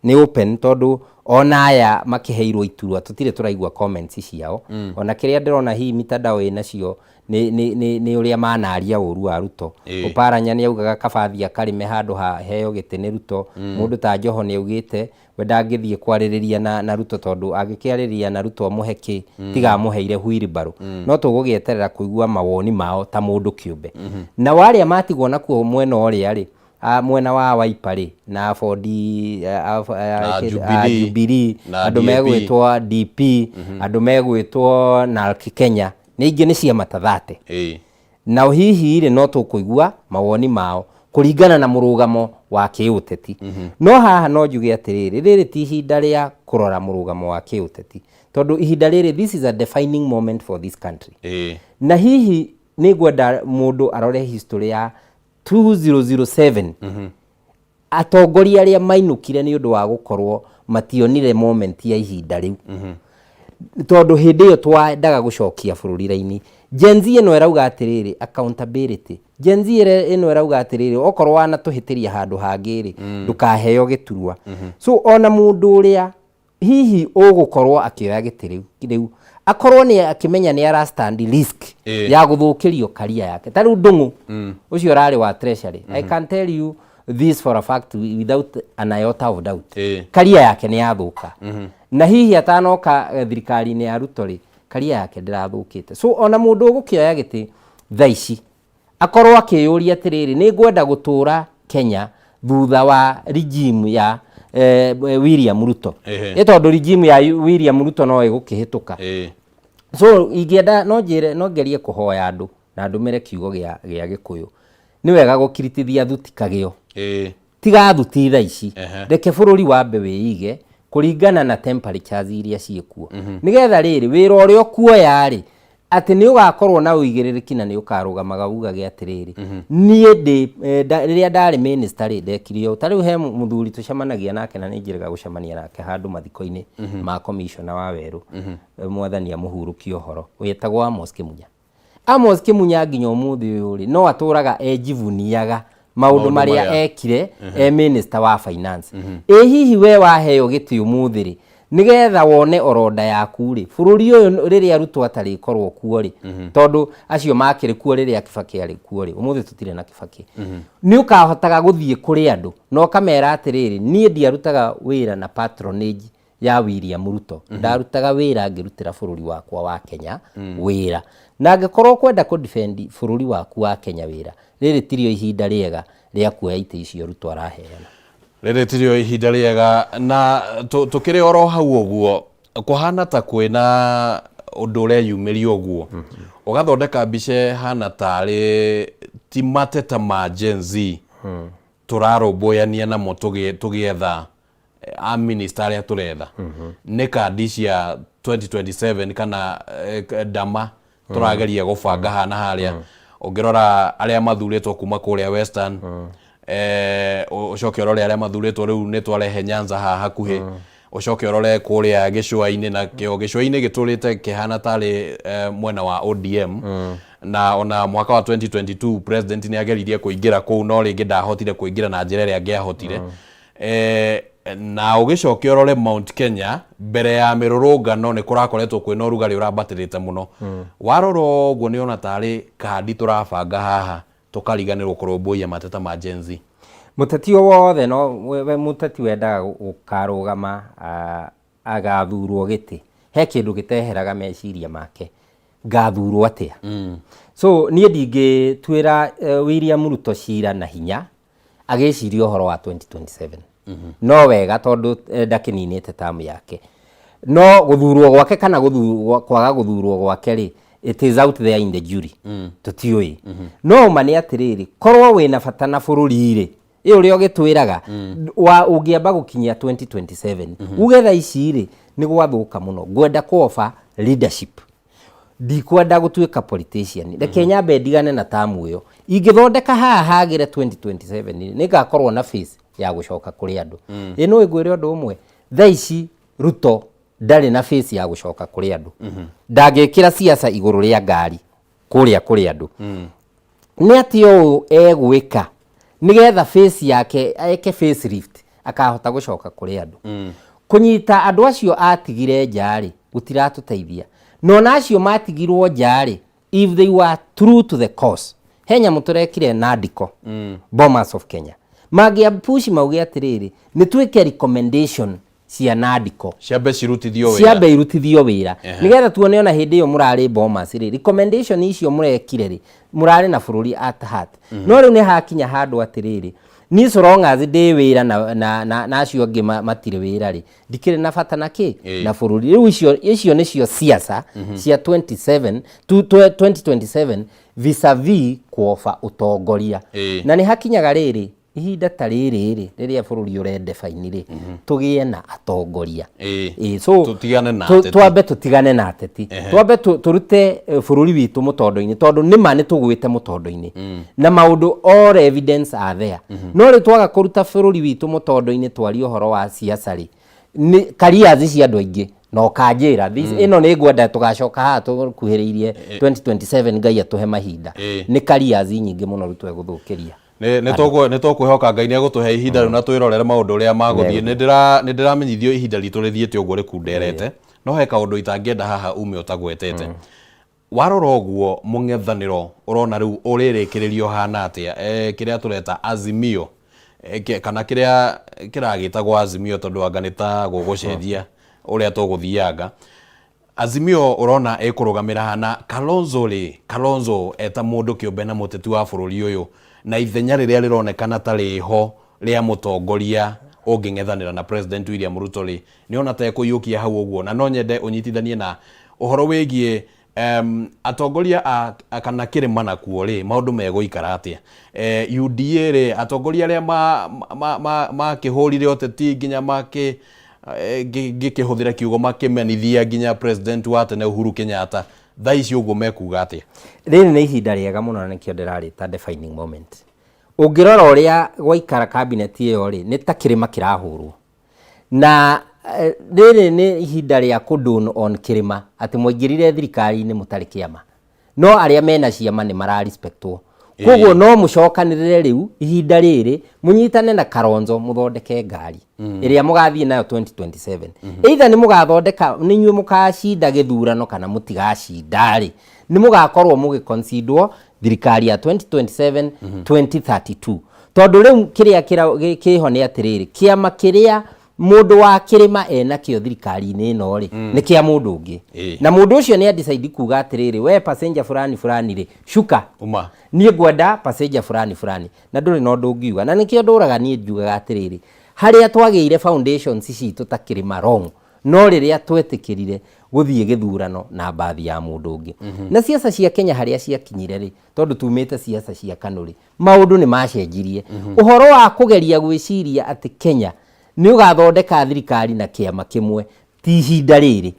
ni open tondu ona aya makiheirwo iturwa tutire turaigwa comments ciao ona kiria ndirona hi mitandao inacio ni uria manaria uru wa Ruto Oparanya ni augaga kabathi akarime handu ha heo gite ni Ruto mundu ta Joho ni augite we ndangithie kwaririria na Ruto tondu agikiaririria na Ruto muheki tiga muheire wheelbarrow no tugugieterera kuigua mawoni mao ta mundu kiumbe na waria matigwo nakuo mwena uria ri mwena wa Wiper na Ford Jubilee andu megwitwo DP andu megwitwo NARC Kenya ni ingi ni cia matathate na hihi ri no tukuigua mawoni mao kuringana na murugamo wa kiuteti no haha no njuge atiriri riri ti ihinda ria kurora murugamo wa kiuteti tondu ihinda riri this is a defining moment for this country na hihi ni gwenda mundu arore history ya 2007 atongoria aria mainukire ni undu wa gukorwo mationire moment ya ihinda riu tondu hindi iyo twendaga gucokia bururi raini Gen Z eno erauga atiriri accountability Gen Z eno erauga atiriri okorwo wana tuhitiria handu hangiri ndukaheo giturwa so ona mundu uria hihi ugukorwo akioya gitiriu riu akorwo ni akimenya ni ara stand risk ya guthukirio career yake tari ndungu ucio rari wa treasury I can tell you this for a fact without an iota of doubt career yake ni yathuka na hihi atanoka thirikari ni ya Ruto ri career yake ndirathukite so ona mundu ugukioya giti thaici akorwo akiyuria atiriri ni ngwenda gutura Kenya thutha wa regime ya William Ruto tondu regime ya William Ruto no igukihituka so ingienda no ngerie kuhoya andu na ndumire kiugo gia Gikuyu ni wega gukiritithia thuti kagio tiga thuti thaici reke bururi wambe wiige kuringana na temperatures iria ciekuo nigetha riri wira uria okuoya ri ati ni ugakorwo na uigiririki na ni ukarugamaga ugage atiriri nie riria ndari minister ri ndekirio tari he muthuri tucemanagia nake na ninjiraga gucemania nake handu mathiko-ini ma commissioner wa Weru mwathani Muhurukio horo wetagwo Amos Kimunya nginya umuthi uyu ri no aturaga ejivuniaga maundu maria ekire minister wa finance hihi we waheo giti umuthi ri nigetha wone oronda yaku ri bururi uyu riria Ruto atari korwo kuo ri tondu acio makire kuo riria Kibaki ari kuo ri umuthi tutire na Kibaki ni ukahotaga guthie kuri andu no kamera atiriri nie ndiarutaga wira na patronage ya William Ruto ndarutaga wira ngirutira bururi wakwa wa Kenya wira na ngakorwo kwenda ku defend bururi waku wa Kenya wira riri tirio ihinda riega ria kuoya ite icio Ruto araheana riri tirio ihinda riega na tukiri oro hau uguo kuhana ta kwina undu ure yumirio uguo ugathondeka mbice hana tari ti mateta ma Gen Z turarumboyania namo tugietha a minister aria turetha ni kandi cia 2027 kana dama turageria gubanga hana haria ungirora aria mathuritwo kuma kuria Western ucoke orore aria mathuritwo riu ni twarehe Nyanza hakuhi ucoke orore kuria Gicua-ini na kio Gicua-ini giturite kihana tari mwena wa ODM na ona mwaka wa 2022 president ni ageririe kuingira kuu no ringi ndahotire kuingira na njira ria ngiahotire na ugicoke orore Mount Kenya mbere ya mirurungano ni kurakoretwo kwina urugari urabatirite muno waroro uguo ni ona tari kandi turabanga haha tukariganirwo kurumbuia mateta ma Gen Z muteti wothe no we muteti wendaga gukarugama agathurwo giti he kindu giteheraga meciria make ngathurwo atia so nie ndingitwira William Ruto cira na hinya agiciria uhoro wa 2027 no wega tondu ndakininite tamu yake no guthurwo gwake kana kwaga guthurwo gwake ri it is out there in the jury tutioi no mani atiriri korwo wina bata na bururi ri iyo rio gitwiraga wa ungiamba gukinyia 2027 ugetha ici ri ni gwathuka muno gwenda kuofa leadership ndikwenda gutuika politician de Kenya bendigane na tamu iyo ingithondeka haha hagire 2027 ni gakorwo na face ya gucoka kuri andu ino igwire undu umwe thaici Ruto ndari na face ya gucoka kuri andu ndangikira siasa iguru ria ngari kuria kuri andu ni atio egwika nigetha face yake eke facelift akahota gucoka kuri andu kunyita andu acio atigire njari gutiratuteithia no nacio matigirwo njari if they were true to the cause henya muturekire Nadco Bomas of Kenya magia push mauge atiriri ni twike recommendation cia Nadco ciambe cirutithio wira nigetha tuone ona hindi yo murari Bomas ri recommendation icio murekire ri murari na bururi at heart no riu ni hakinya handu atiriri ni so long as de wira na acio angi matire wira ri ndikire na bata na ki na bururi riu icio nicio siasa cia 2027 vis-a-vis kuofa utongoria na ni hakinyaga riri ihinda ta riri riria bururi urende fainire tugie na atongoria so tutigane na ateti twambe turute bururi witu mutondo-ini tondu nima ni tugwite mutondo-ini na maundu all evidence are there no ri twaga kuruta bururi witu mutondo-ini twari uhoro wa siasa ri ni careers cia andu aingi no kanjira ino ni ngwenda tugacoka ha tukuhiriirie 2027 ngai atuhe mahinda ni careers nyingi muno rutwe guthukiria ne tokwehoka ngai ni agutuhe ihinda na twirorere maundu ria maguthie ni ndiramenyithio ihinda ritu rithiete uguo rikunderete no he kaundu itangienda haha ume utagwetete warora uguo mungethaniro urona riu uririkiririo hana atia kiria tureta Azimio kana kiria kiragitagwo Azimio tondu anga nita gugucenjia uria tuguthianga Azimio urona ekurugamira hana Kalonzo eta mundu kiumbe na muteti wa bururi uyu na ithenya riria rironekana tariho ria mutongoria unging'ethanira na President William Ruto ri ni ona ta ekuyukia hau uguo na no nyende unyitithanie na uhoro wigie atongoria kana kirima na kuo ri maundu meguikara atia UDA ri atongoria ria ma kihurire oteti nginya make gikihuthira kiugo makimenithia nginya President wa tene Uhuru Kenyatta thaici uguo mekuga atia riri ni ihinda riega muno na nikio ndirarita defining moment ungirora uria gwaikara cabinet iyo ri ni ta kirima kirahurwo na riri ni ihinda ria kudun on kirima ati muingirire thirikari ni mutari kiama no aria mena ciama ni mara respectwo koguo no mucokanirire riu ihinda riri munyitane na Kalonzo muthondeke ngari iria mugathie nayo 2027 either ni mugathondeka ni nyue mukashinda githurano kana mutigashinda ri ni mugakorwo mugiconsiderwo thirikari ya 2027 2032 tondu riu kiria kiho ni atiriri kiama kiria mundu wa kirima ena kio thirikari-ini ino ri ni kia mundu ungi na mundu ucio ni decide kuga atiriri we passenger fulani ri shuka ni ngwenda passenger fulani na nduri no ndungiuga na nikio nduraga ni njugaga atiriri haria twageire foundations citu ta kirima wrong no riria twetikirire guthie githurano na baadhi ya mundu ungi na siasa cia Kenya haria cia kinyire ri tondu tumite siasa cia kanuri maundu ni macenjirie uhoro wa kugeria gwiciria ati Kenya ni ugathondeka thirikari na kiama kimwe ti ihinda riri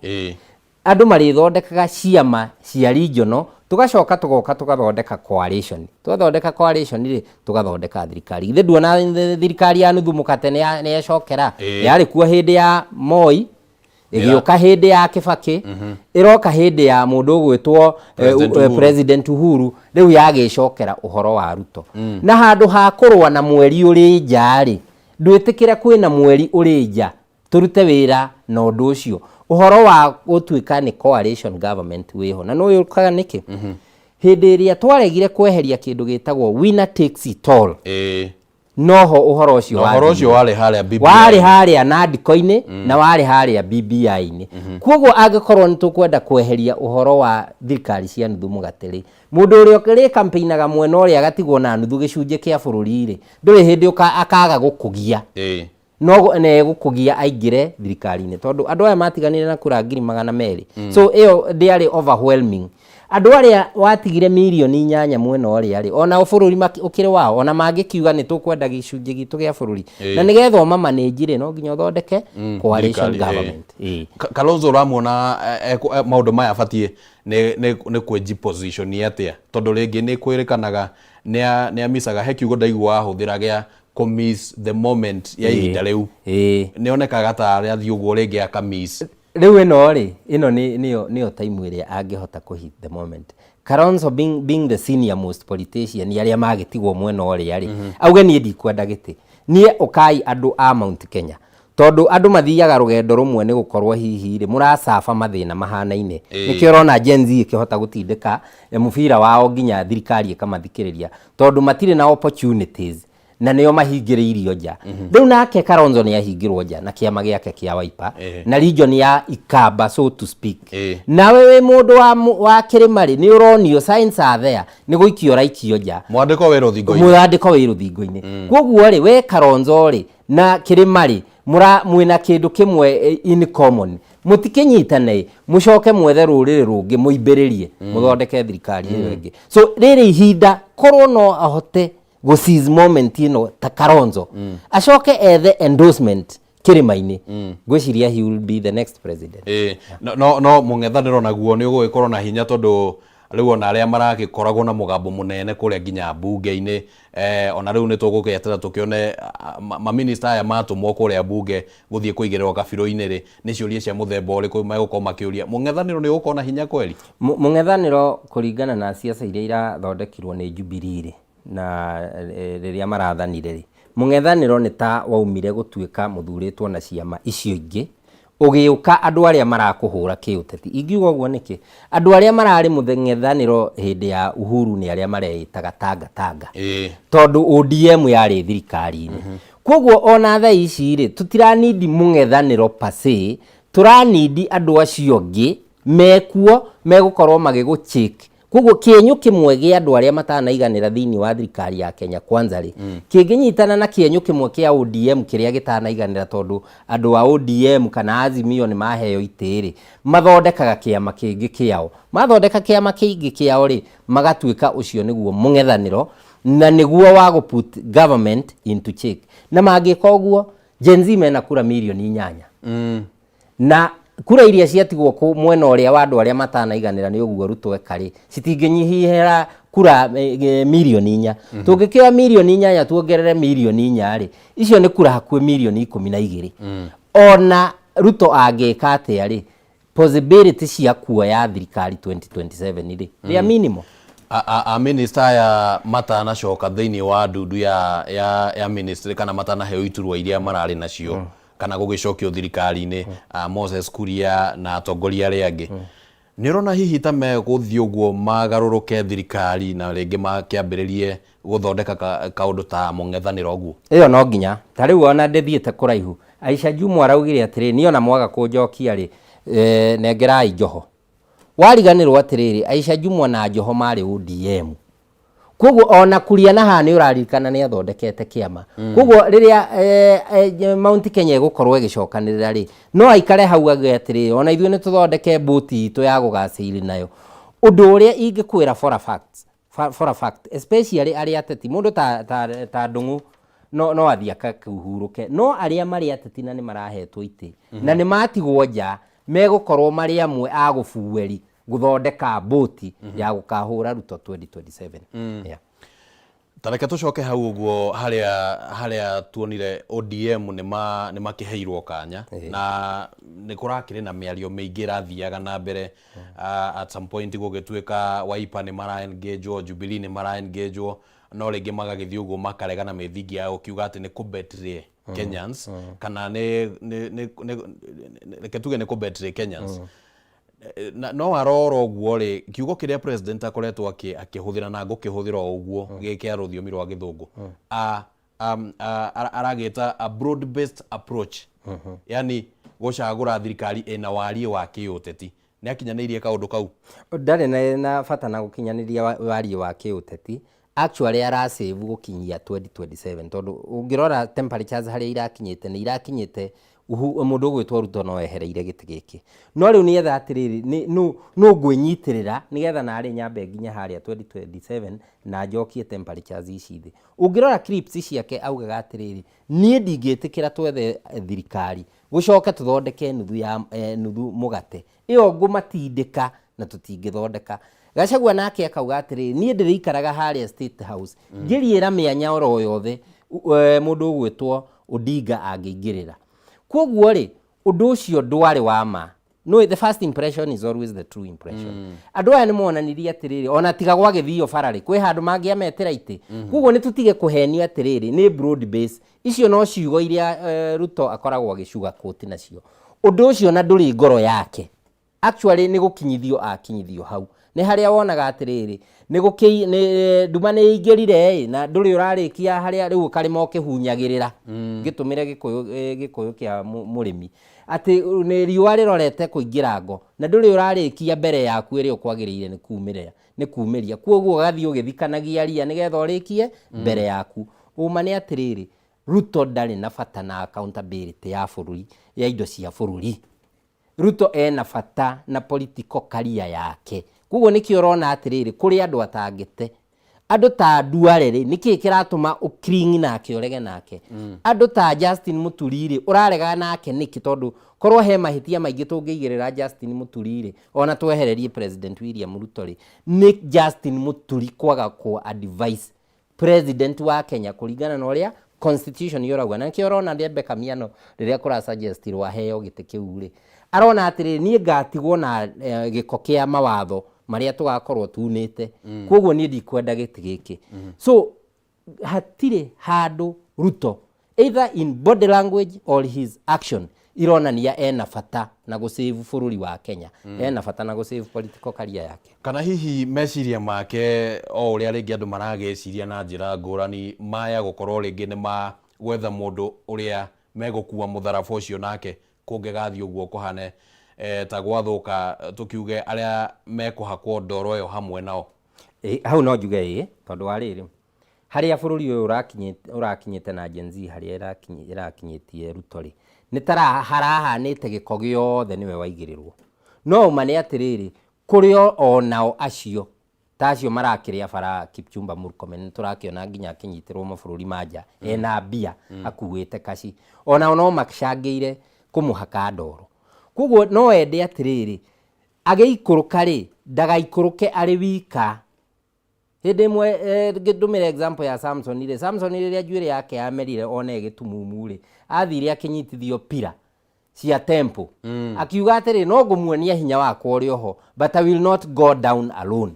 andu marithondekaga ciama cia regional tugacoka tugoka tugathondeka coalition twathondeka coalition ri tugathondeka thirikari ithe nduona thirikari ya nuthu mukate ni yacokera yari kuo hindi ya Moi igioka hindi ya Kibaki iroka hindi ya mundu gwitwo President Uhuru riu yagicokera uhoro wa Ruto na handu ha kurwa na mweri uri njari ndwitikira kwina mweri uri nja turute wira na undu ucio uhoro wa gutuika ni coalition government wiho na no yukaga niki hindi iria twaregire kweheria kindu gitagwo winner takes it all noho uhoro ucio wari haria BBI wari haria Nadco-ini na wari haria BBI-ini koguo angikorwo ni tukwenda kweheria uhoro wa thirikari cia nuthu mugatiri mundu uria ukiri campaignaga mwena uria agatigwo na nuthu gicunje kia bururi ri nduri hindi akaga gukugia no ne gukugia aingire thirikari-ini tondu andu aya matiganire na kura 200,000 so iyo ndiari overwhelming andu aria watigire milioni 8 mwena uria ri ona bururi ukiri wao ona mangikiuga ni tukwenda gicunje gitu gia bururi na nigetho mama ni njire no nginya thondeke coalition government Kalonzo ramona maundu maya batie ni kwenji position yatia tondu ringi ni kwirikanaga ni amisaga he kiugo ndaigua ahuthira gia miss the moment ya ihinda riu ni onekaga ta aria thiugo ringi aka miss riu ino niyo time iria angihota kuhit the moment Kalonzo being the senior most politician aria magitigwo mwena uria ri auge ni ndikwenda giti nie ukai andu a Mount Kenya tondu andu mathiaga rugendo rumwe ni gukorwo hihi ri muracafa mathina mahanaine nikio rona Gen Z ikihota gutindika mubira wao nginya thirikari ikamathikiriria tondu matire na opportunities na nio mahingiriirio nja riu nake Kalonzo ni ahingirwo nja na kiama giake kia Wiper na region ya Ikamba so to speak na wewe mundu wa Kirimari ni uronio signs are there ni guikio raikio nja mwandiko we ruthingo-ini koguo ri we Kalonzo ri na Kirimari mwina kindu kimwe in common mutikinyitane mucoke mwethe ruriri rungi muimbiririe muthondeke thirikari iyo ingi so riri ihinda korwo no ahote go seize moment ino ta Kalonzo acoke ethe endorsement Kirima-ini gwiciria he will be the next president no mung'ethaniro naguo ni ugugikorwo na hinya tondu riu ona aria maragikoragwo na mugambo munene kuria nginya bunge-ini ona riu ni tugugetera tukione ma minister aya matumwo kuria bunge guthie kuigirwo kabiro-ini ri ni ciuria cia muthemba uriku megukorwo makiuria mung'ethaniro ni ugukorwo na hinya kweli mung'ethaniro kuringana na siasa iria irathondekirwo ni Jubilee ri na riria marathanire ri mung'ethaniro ni ta waumire gutuika muthuritwo na ciama icio ingi ugiuka andu aria marakuhura kiuteti ingiuga uguo niki andu aria marari mung'ethaniro hindi ya Uhuru ni aria mareitaga tanga tondu ODM yari thirikari-ini koguo ona tha ici ri tutiranidi mung'ethaniro pase turanidi andu acio ngi mekuo megukorwo magigucheki koguo kienyu kimwe gia andu aria matanaiganira thiini wa thirikari ya Kenya kwanza ri kinginyitana na kienyu kimwe kia ODM kiria gitanaiganira tondu andu a ODM kana Azimio ni maheo itiri mathondekaga kiama kingi kiao mathondeka kiama kingi kiao ri magatuika ucio niguo mung'ethaniro na niguo wa go put government into check na magika uguo Gen Z mena kura milioni 8 na kura iria ciatigwo ku mwena uria wa andu aria matanaiganira ni uguo Ruto ekari citinginyihira kura milioni 4 tungikira milioni 8 tuongerere milioni 4 ri icio ni kura hakuhi milioni 12 ona Ruto agika atia ri possibility cia kuoya thirikari 2027 ri ria minimum a minister ya matana coka thiini wa ndundu ya ministry kana matana heo iturwa iria marari nacio kana gugicokio thirikari-ini Moses Kuria na atongoria aria angi ni rona hihi ta meguthii uguo magaruruke thirikari na ringi makiambiririe guthondeka kaundu ta mung'ethaniro uguo iyo no nginya ta riu ona ndithiite kuraihu Aisha Jumwa araugire atiri ni ona mwaga kunjokia ri nengerai Njoho wariganirwo atiriri Aisha Jumwa na Njoho mari ODM koguo ona Kuria na hani uraririkana ni athondekete kiama koguo riria Mount Kenya gukorwo igicokanirira ri no aikare hau agatiri ona ithuĩ ni tuthondeke boti itu ya gugaciri nayo undu uria ingikwira for a fact especially aria ateti mundu ta Ndung'u no athiaka kuhuruke no aria mari ateti na ni marahetwo iti na ni matigwo nja megukorwo mari amwe agufuweri guthondeka boti ya gukahura Ruto 2027 tareke tucoke hau uguo haria tuonire ODM ni makiheirwo kanya na ni kurakiri na miario mingi rathiaga na mbere at some point gugituika Wiper ni mara engage Jubilee ni mara engage no ringi magagithii uguo makaregana methingi yao kiuga ati ni kubetire Kenyans kana ni tuge ni kubetire Kenyans no aroro uguo ri kiugo kiria president akoretwo akihuthira na gukihuthira uguo gikia ruthiomi rwa githungu aragita a broad based approach yani gucagura thirikari ina wari wa kiuteti ni akinyanirie kaundu kau ndari na bata na gukinyaniria wari wa kiuteti actually arasave gukinyia 2027 tondu ungirora temperatures haria irakinyite ni irakinyite mundu gwitwa Ruto no ehereire giti giki no riu ni etha atiriri no ngwinyitirira nigetha na ari nyambe nginya haria 2027 na njokie temperatures ici thi ungirora clips ciake augaga atiriri nie ndingitikira twethe thirikari gucoke tuthondeke nuthu mugate iyo ngumatindika na tutingithondeka Gachagua nake akauga atiriri nie ndirikaraga haria State House ngiriira mianya oro yothe mundu gwitwo Odinga angingirira koguo ri undu ucio ndwari wa ma no, the first impression is always the true impression. Andũ aya nĩ monanirie atĩrĩrĩ, ona tiga gwagĩthio bararĩ, kwĩ handũ mangĩametera itĩ. Koguo nĩ tũtige kũhenio atĩrĩrĩ, nĩ broad base. Icio no ciugo iria Ruto akoragwo agĩcuga kũti nacio. Ũndũ ũcio na ndũrĩ ngoro yake. Actually nĩ gũkinyithio akinyithio hau. Nĩ harĩa wonaga atĩrĩrĩ, nĩ nduma nĩ ingĩrire na ndũrĩ ũrarĩkia harĩa rĩu karĩmo kĩhunyagĩrĩra. Gĩtũmĩre gĩkũyũ kĩa mũrĩmi. Atĩ nĩ riũa rĩrorete kũingĩra ngo na ndũrĩ ũrarĩkia mbere yaku ĩrĩa ũkwagĩrĩire nĩ kumĩria. Kuoguo gathiĩ ũgĩthikanagia ria nĩgetha ũrĩkie mbere yaku. Ũma nĩ atĩrĩrĩ, Ruto ndarĩ na bata na accountability ya bũrũri ya indo cia bũrũri. Ruto ena bata na political career yake. Kuoguo nĩkĩo ũrona atĩrĩrĩ, kũrĩ andũ atangĩte. Andũ ta Duale rĩ, nĩkĩ kĩratũma ũkiringi nake ũrege nake. Andũ ta Justin Muturi rĩ, ũrarega nake nĩkĩ tondũ korwo he mahĩtia maingĩ tũngĩigĩrĩra Justin Muturi rĩ, ona twehererie President William Ruto rĩ, nĩ Justin Muturi kwaga advice President wa Kenya kũringana na ũrĩa constitution yorauga. Na nĩkĩo ũrona Rebecca Miano rĩrĩa kũrasuggestirwo aheo gĩtĩ kĩu rĩ, arona atĩrĩrĩ, niĩ ngatigwo na gĩko kĩa mawatho maria tugakorwo tunite. Koguo niĩ ndikwenda gĩtĩ gĩkĩ. So hatirĩ handũ Ruto either in body language or his action ironania ena bata na gũsave bũrũri wa Kenya. Ena bata na gũsave political career yake. Kana hihi meciria make o ũrĩa rĩngĩ andũ marageciria na njĩra ngũrani maya gũkorwo rĩngĩ nĩ magwetha mũndũ ũrĩa megũkua mũtharaba ũcio nake kũngĩgathiĩ ũguo kũhane ta gwathũka tukiuge arĩa mekũhakwo ndoro ĩyo hamwe nao. Hau no njuge tondũ wa rĩrĩ harĩa bũrũri ũyũ ũrakinyĩte na Gen Z harĩa ĩrakinyĩtie Ruto rĩ, nĩ harahanĩte gĩko gĩothe nĩwe waigĩrĩrwo. No uma nĩ atĩrĩrĩ, kũrĩ onao acio ta acio marakĩrĩa bara Kipchumba Murkomen, tũrakĩona nginya akĩnyitĩrwo mabũrũri ma nja ena mbia akuĩte kaci, onao no macangĩire kũmũhaka ndoro. Koguo no ende atĩrĩrĩ, agĩikũrũka rĩ, ndagaikũrũke arĩ wika. Hĩndĩ ĩmwe ngĩndũmĩra example ya Samson rĩ, Samson rĩrĩa njuĩrĩ yake yamerire ona ĩgĩtumumu rĩ, athire akĩnyitithio pira cia temple. Akiuga atĩrĩ, no ngũmuonia hinya wakwa ũrĩ oho, but I will not go down alone.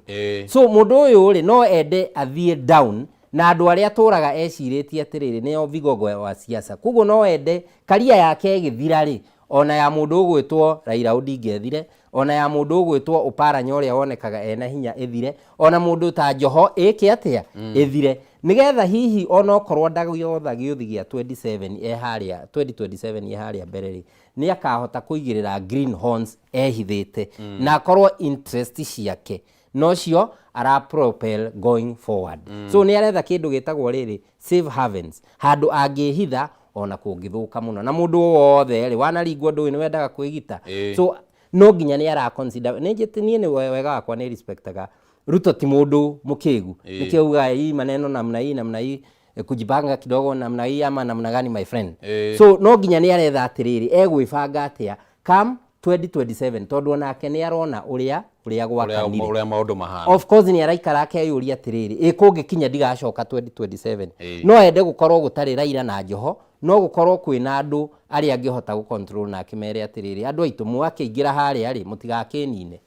So mũndũ ũyũ rĩ, no ende athiĩ down na andũ arĩa tũraga ecirĩtie atĩrĩrĩ nĩo vigogo wa siasa. Koguo no ende career yake ĩgĩthira rĩ, ona ya mũndũ ũgwĩtwo Raila Odinga ethire, ona ya mũndũ ũgwĩtwo Oparanya ũrĩa wonekaga ena hinya ethire, ona mũndũ ta Joho ĩkĩ atĩa ethire. Nĩgetha hihi ona okorwo ndagĩotha gĩũthi gĩa 2027 harĩa mbere rĩ, nĩ akahota kũigĩrĩra green horns ehithĩte na akorwo interest ciake nocio ara propel going forward. So nĩ aretha kĩndũ gĩtagwo rĩrĩ safe havens, handũ angĩhitha ona kũngĩthũka mũno na mũndũ wothe rĩ wanaringwo ndũĩ nĩ wendaga kwĩgita. So no nginya nĩ ara consider niĩ nĩ wega wakwa nĩ respectaga Ruto ti mũndũ mũkĩgu. Nĩkĩo uga hii maneno namna hii kujipanga kidogo namna hii ama namna gani my friend. So no nginya nĩ aretha atĩrĩrĩ egwĩbanga atĩa come 2027 tondũ onake nĩ arona ũrĩa gwakanire ũrĩa maũndũ mahana. Of course nĩ araikara akeyũria atĩrĩrĩ kũngĩkinya ndigacoka 2027 no ende gũkorwo gũtarĩ Raila na Joho, no gũkorwo kwĩna andũ arĩa angĩhota gũcontrol na akĩmere atĩrĩrĩ andũ aitũ mwakĩingĩra harĩa rĩ mũtigakĩnine.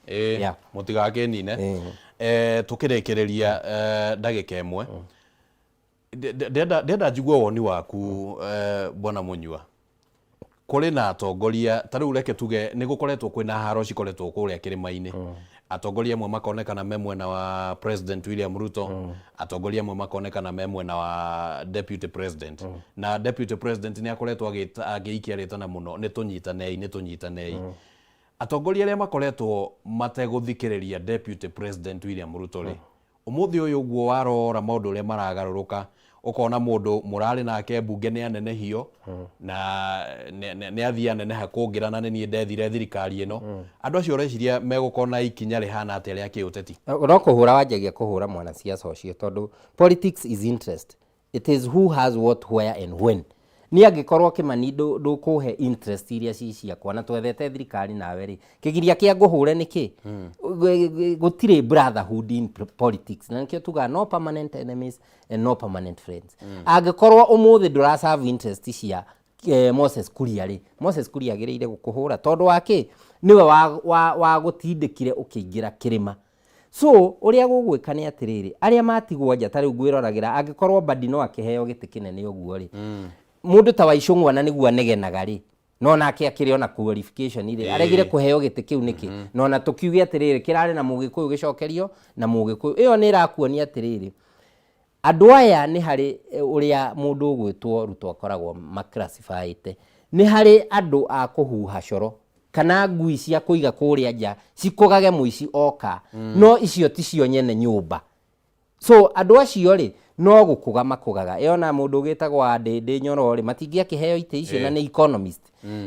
Mũtigakĩnine. Tukĩrĩkĩrĩria ndagĩka ĩmwe ndenda njigua woni waku Bwana Munyua. Kũrĩ na atongoria ta rĩu reke tuge nĩ gũkoretwo kwĩna haro cikoretwo kũrĩa kĩrĩma-inĩ. Atongoria amwe makonekana me mwena wa President William Ruto, atongoria amwe makonekana me mwena wa Deputy President. Na Deputy President nĩ akoretwo agĩikia rĩtana mũno nĩ tũnyitanei. Atongoria arĩa makoretwo mategũthikĩrĩria Deputy President William Ruto rĩ, ũmũthĩ ũyũ ũguo warora maũndũ ũrĩa maragarũrũka ukona mũndũ mũrarĩ nake mbunge nĩ anenehio na nĩ athia neneha kũngira na nĩ ndethire thirikari ĩno. Andũ acio reciria megũkona ikinya rĩhana atĩa rĩa kĩũteti. No kũhũra wanjagia kũhũra mwana siasa ũcio tondũ politics is interest. It is who has what, where and when. Ni angĩkorwo Kimani ndũkũhe interest iria ciakwa na twethete thirikari nawe rĩ, kĩgiria kĩa ngũhũre nĩkĩ? Gũtirĩ brotherhood in politics. Na nĩkĩo tuga no permanent enemies and no permanent friends. Angĩkorwo ũmũthĩ ndũraserve interest cia Moses Kuria ri Moses Kuria agereire gukuhura tondu wake niwe wa gutindikire ukiingira kirima. So uria gugwika ni atiriri aria matigwo nja tari ngwirораgira angikorwo Badi no akiheo giti kinene uguo ri mundu ta Waicung'wa na niguo anegenaga ri no nake akiri ona qualification ri aregire kuheo giti kiu niki no na tukiuge atiriri kirari na Mugikuyu gicokerio na Mugikuyu iyo ni irakuonia atiriri andu aya ni hari uria mundu gwitwo Ruto akoragwo maclassified ni hari andu a kuhuha coro kana ngui cia kuiga kuria nja cikogage muici oka no icio ticio nyene nyumba. So andu acio ri no gukuga makugaga yona mundu ugitagwa Ndindi Nyoro ri matingia kiheo ite icio na ni economist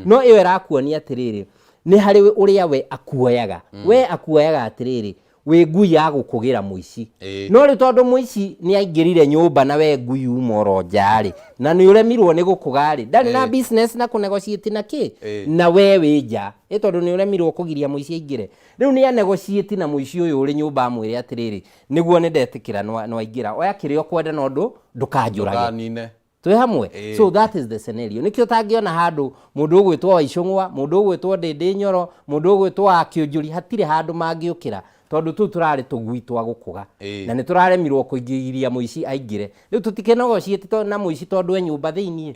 no iyo irakuonia atiriri ni hari uria we akuoyaga we akuoyaga atiriri we ngui ya gukugira muici no ri tondu muici ni aingirire nyumba na we ngui umoro njari na ni uremirwo ni gukugari ndari na business na kunegotiate na ki na we winja tondu ni uremirwo kugiria muici aingire riu ni anegotiate na muici uyu uri nyumba amwire atiriri niguo ni ndetikira no aingira oya kirio kwenda nondu ndukanjurage twe hamwe. So that is the scenario nikio tangiona handu mundu ugwitwo Waicung'wa mundu ugwitwo Ndindi Nyoro mundu ugwitwo Akiunjuri hatire handu mangiukira tondu tu turari tugwitwa gukuga na ni turaremirwo kuingiria muici aingire riu tutikenogotiate na muici tondu nyumba thiini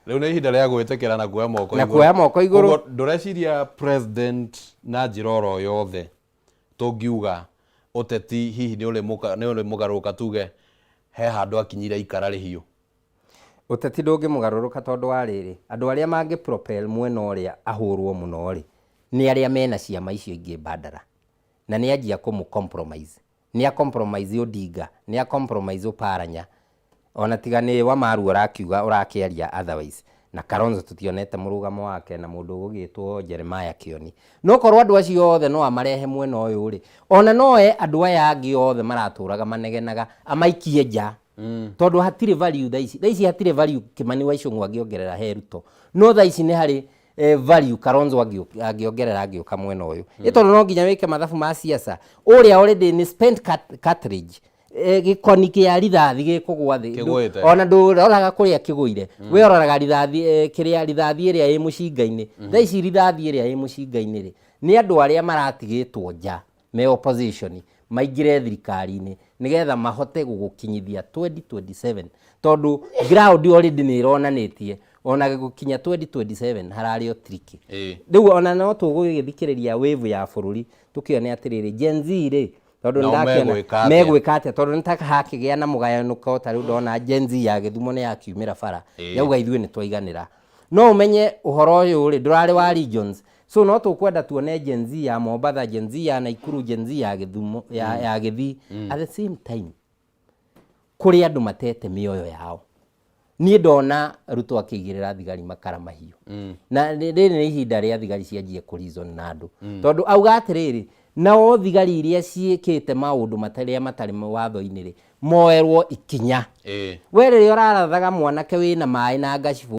riu ni ihinda ria gwitikira na kuoya moko iguru ndureciria president na njiroro yothe tungiuga uteti hihi ni uri mugaruka tuge he handu akinyire ikara rihiu uteti ndungi mugaruruka tondu wa riri andu aria mangi propel mwena uria ahurwo muno ri ni aria mena ciama icio ingi bandara na ni ajia kumu compromise ni a compromise Odinga ni a compromise Oparanya ona tigane wa maru urakiuga urakiaria otherwise na Kalonzo tutionete murugamo wake na mundu ugitwo Jeremiah Kioni no korwo andu acio othe no amarehe mwena uyu ri ona noe andu aya angi othe maraturaga manegenaga amaikie nja tondu hatire value thaici hatire value Kimani Waicung'wa agiongerera he Ruto no thaici ni hari value Kalonzo agiongerera agioka mwena uyu tondu no nginya wike mathabu ma siasa uria already ni spent cartridge gikoni kia rithathi gikugwa thi ona nduroraga kuria kiguire we ororaga rithathi kiria rithathi iria i mucinga-ini thaici rithathi iria i mucinga-ini ri ni andu aria maratigitwo nja me opposition maingire thirikari-ini nigetha mahote gugukinyithia 2027 tondu ground already ni ironanitie ona gukinya 2027 harari o tricky riu ona no tugugithikiriria wave ya bururi tukione atiriri Gen Z ri tondu ndakiona megwika atia tondu nitaka hakigia na mugayanuko tari ndona Gen Z ya Githumo ni yakiumira bara yauga ithuĩ ni twaiganira no umenye uhoro uyu ri ndurari wa regions so no tukwenda tuone Gen Z ya Mombatha Gen Z ya Naikuru Gen Z ya Githumo ya Githii at the same time kuri andu matete mioyo yao ni ndona Ruto akigirira thigari makara mahiu na riri ni ihinda ria thigari cianjie kurizon na andu tondu auga atiriri nao thigari iria ciikite maundu matari watho-ini ri moerwo ikinya we riri urarathaga mwanake wina mai na ngacibu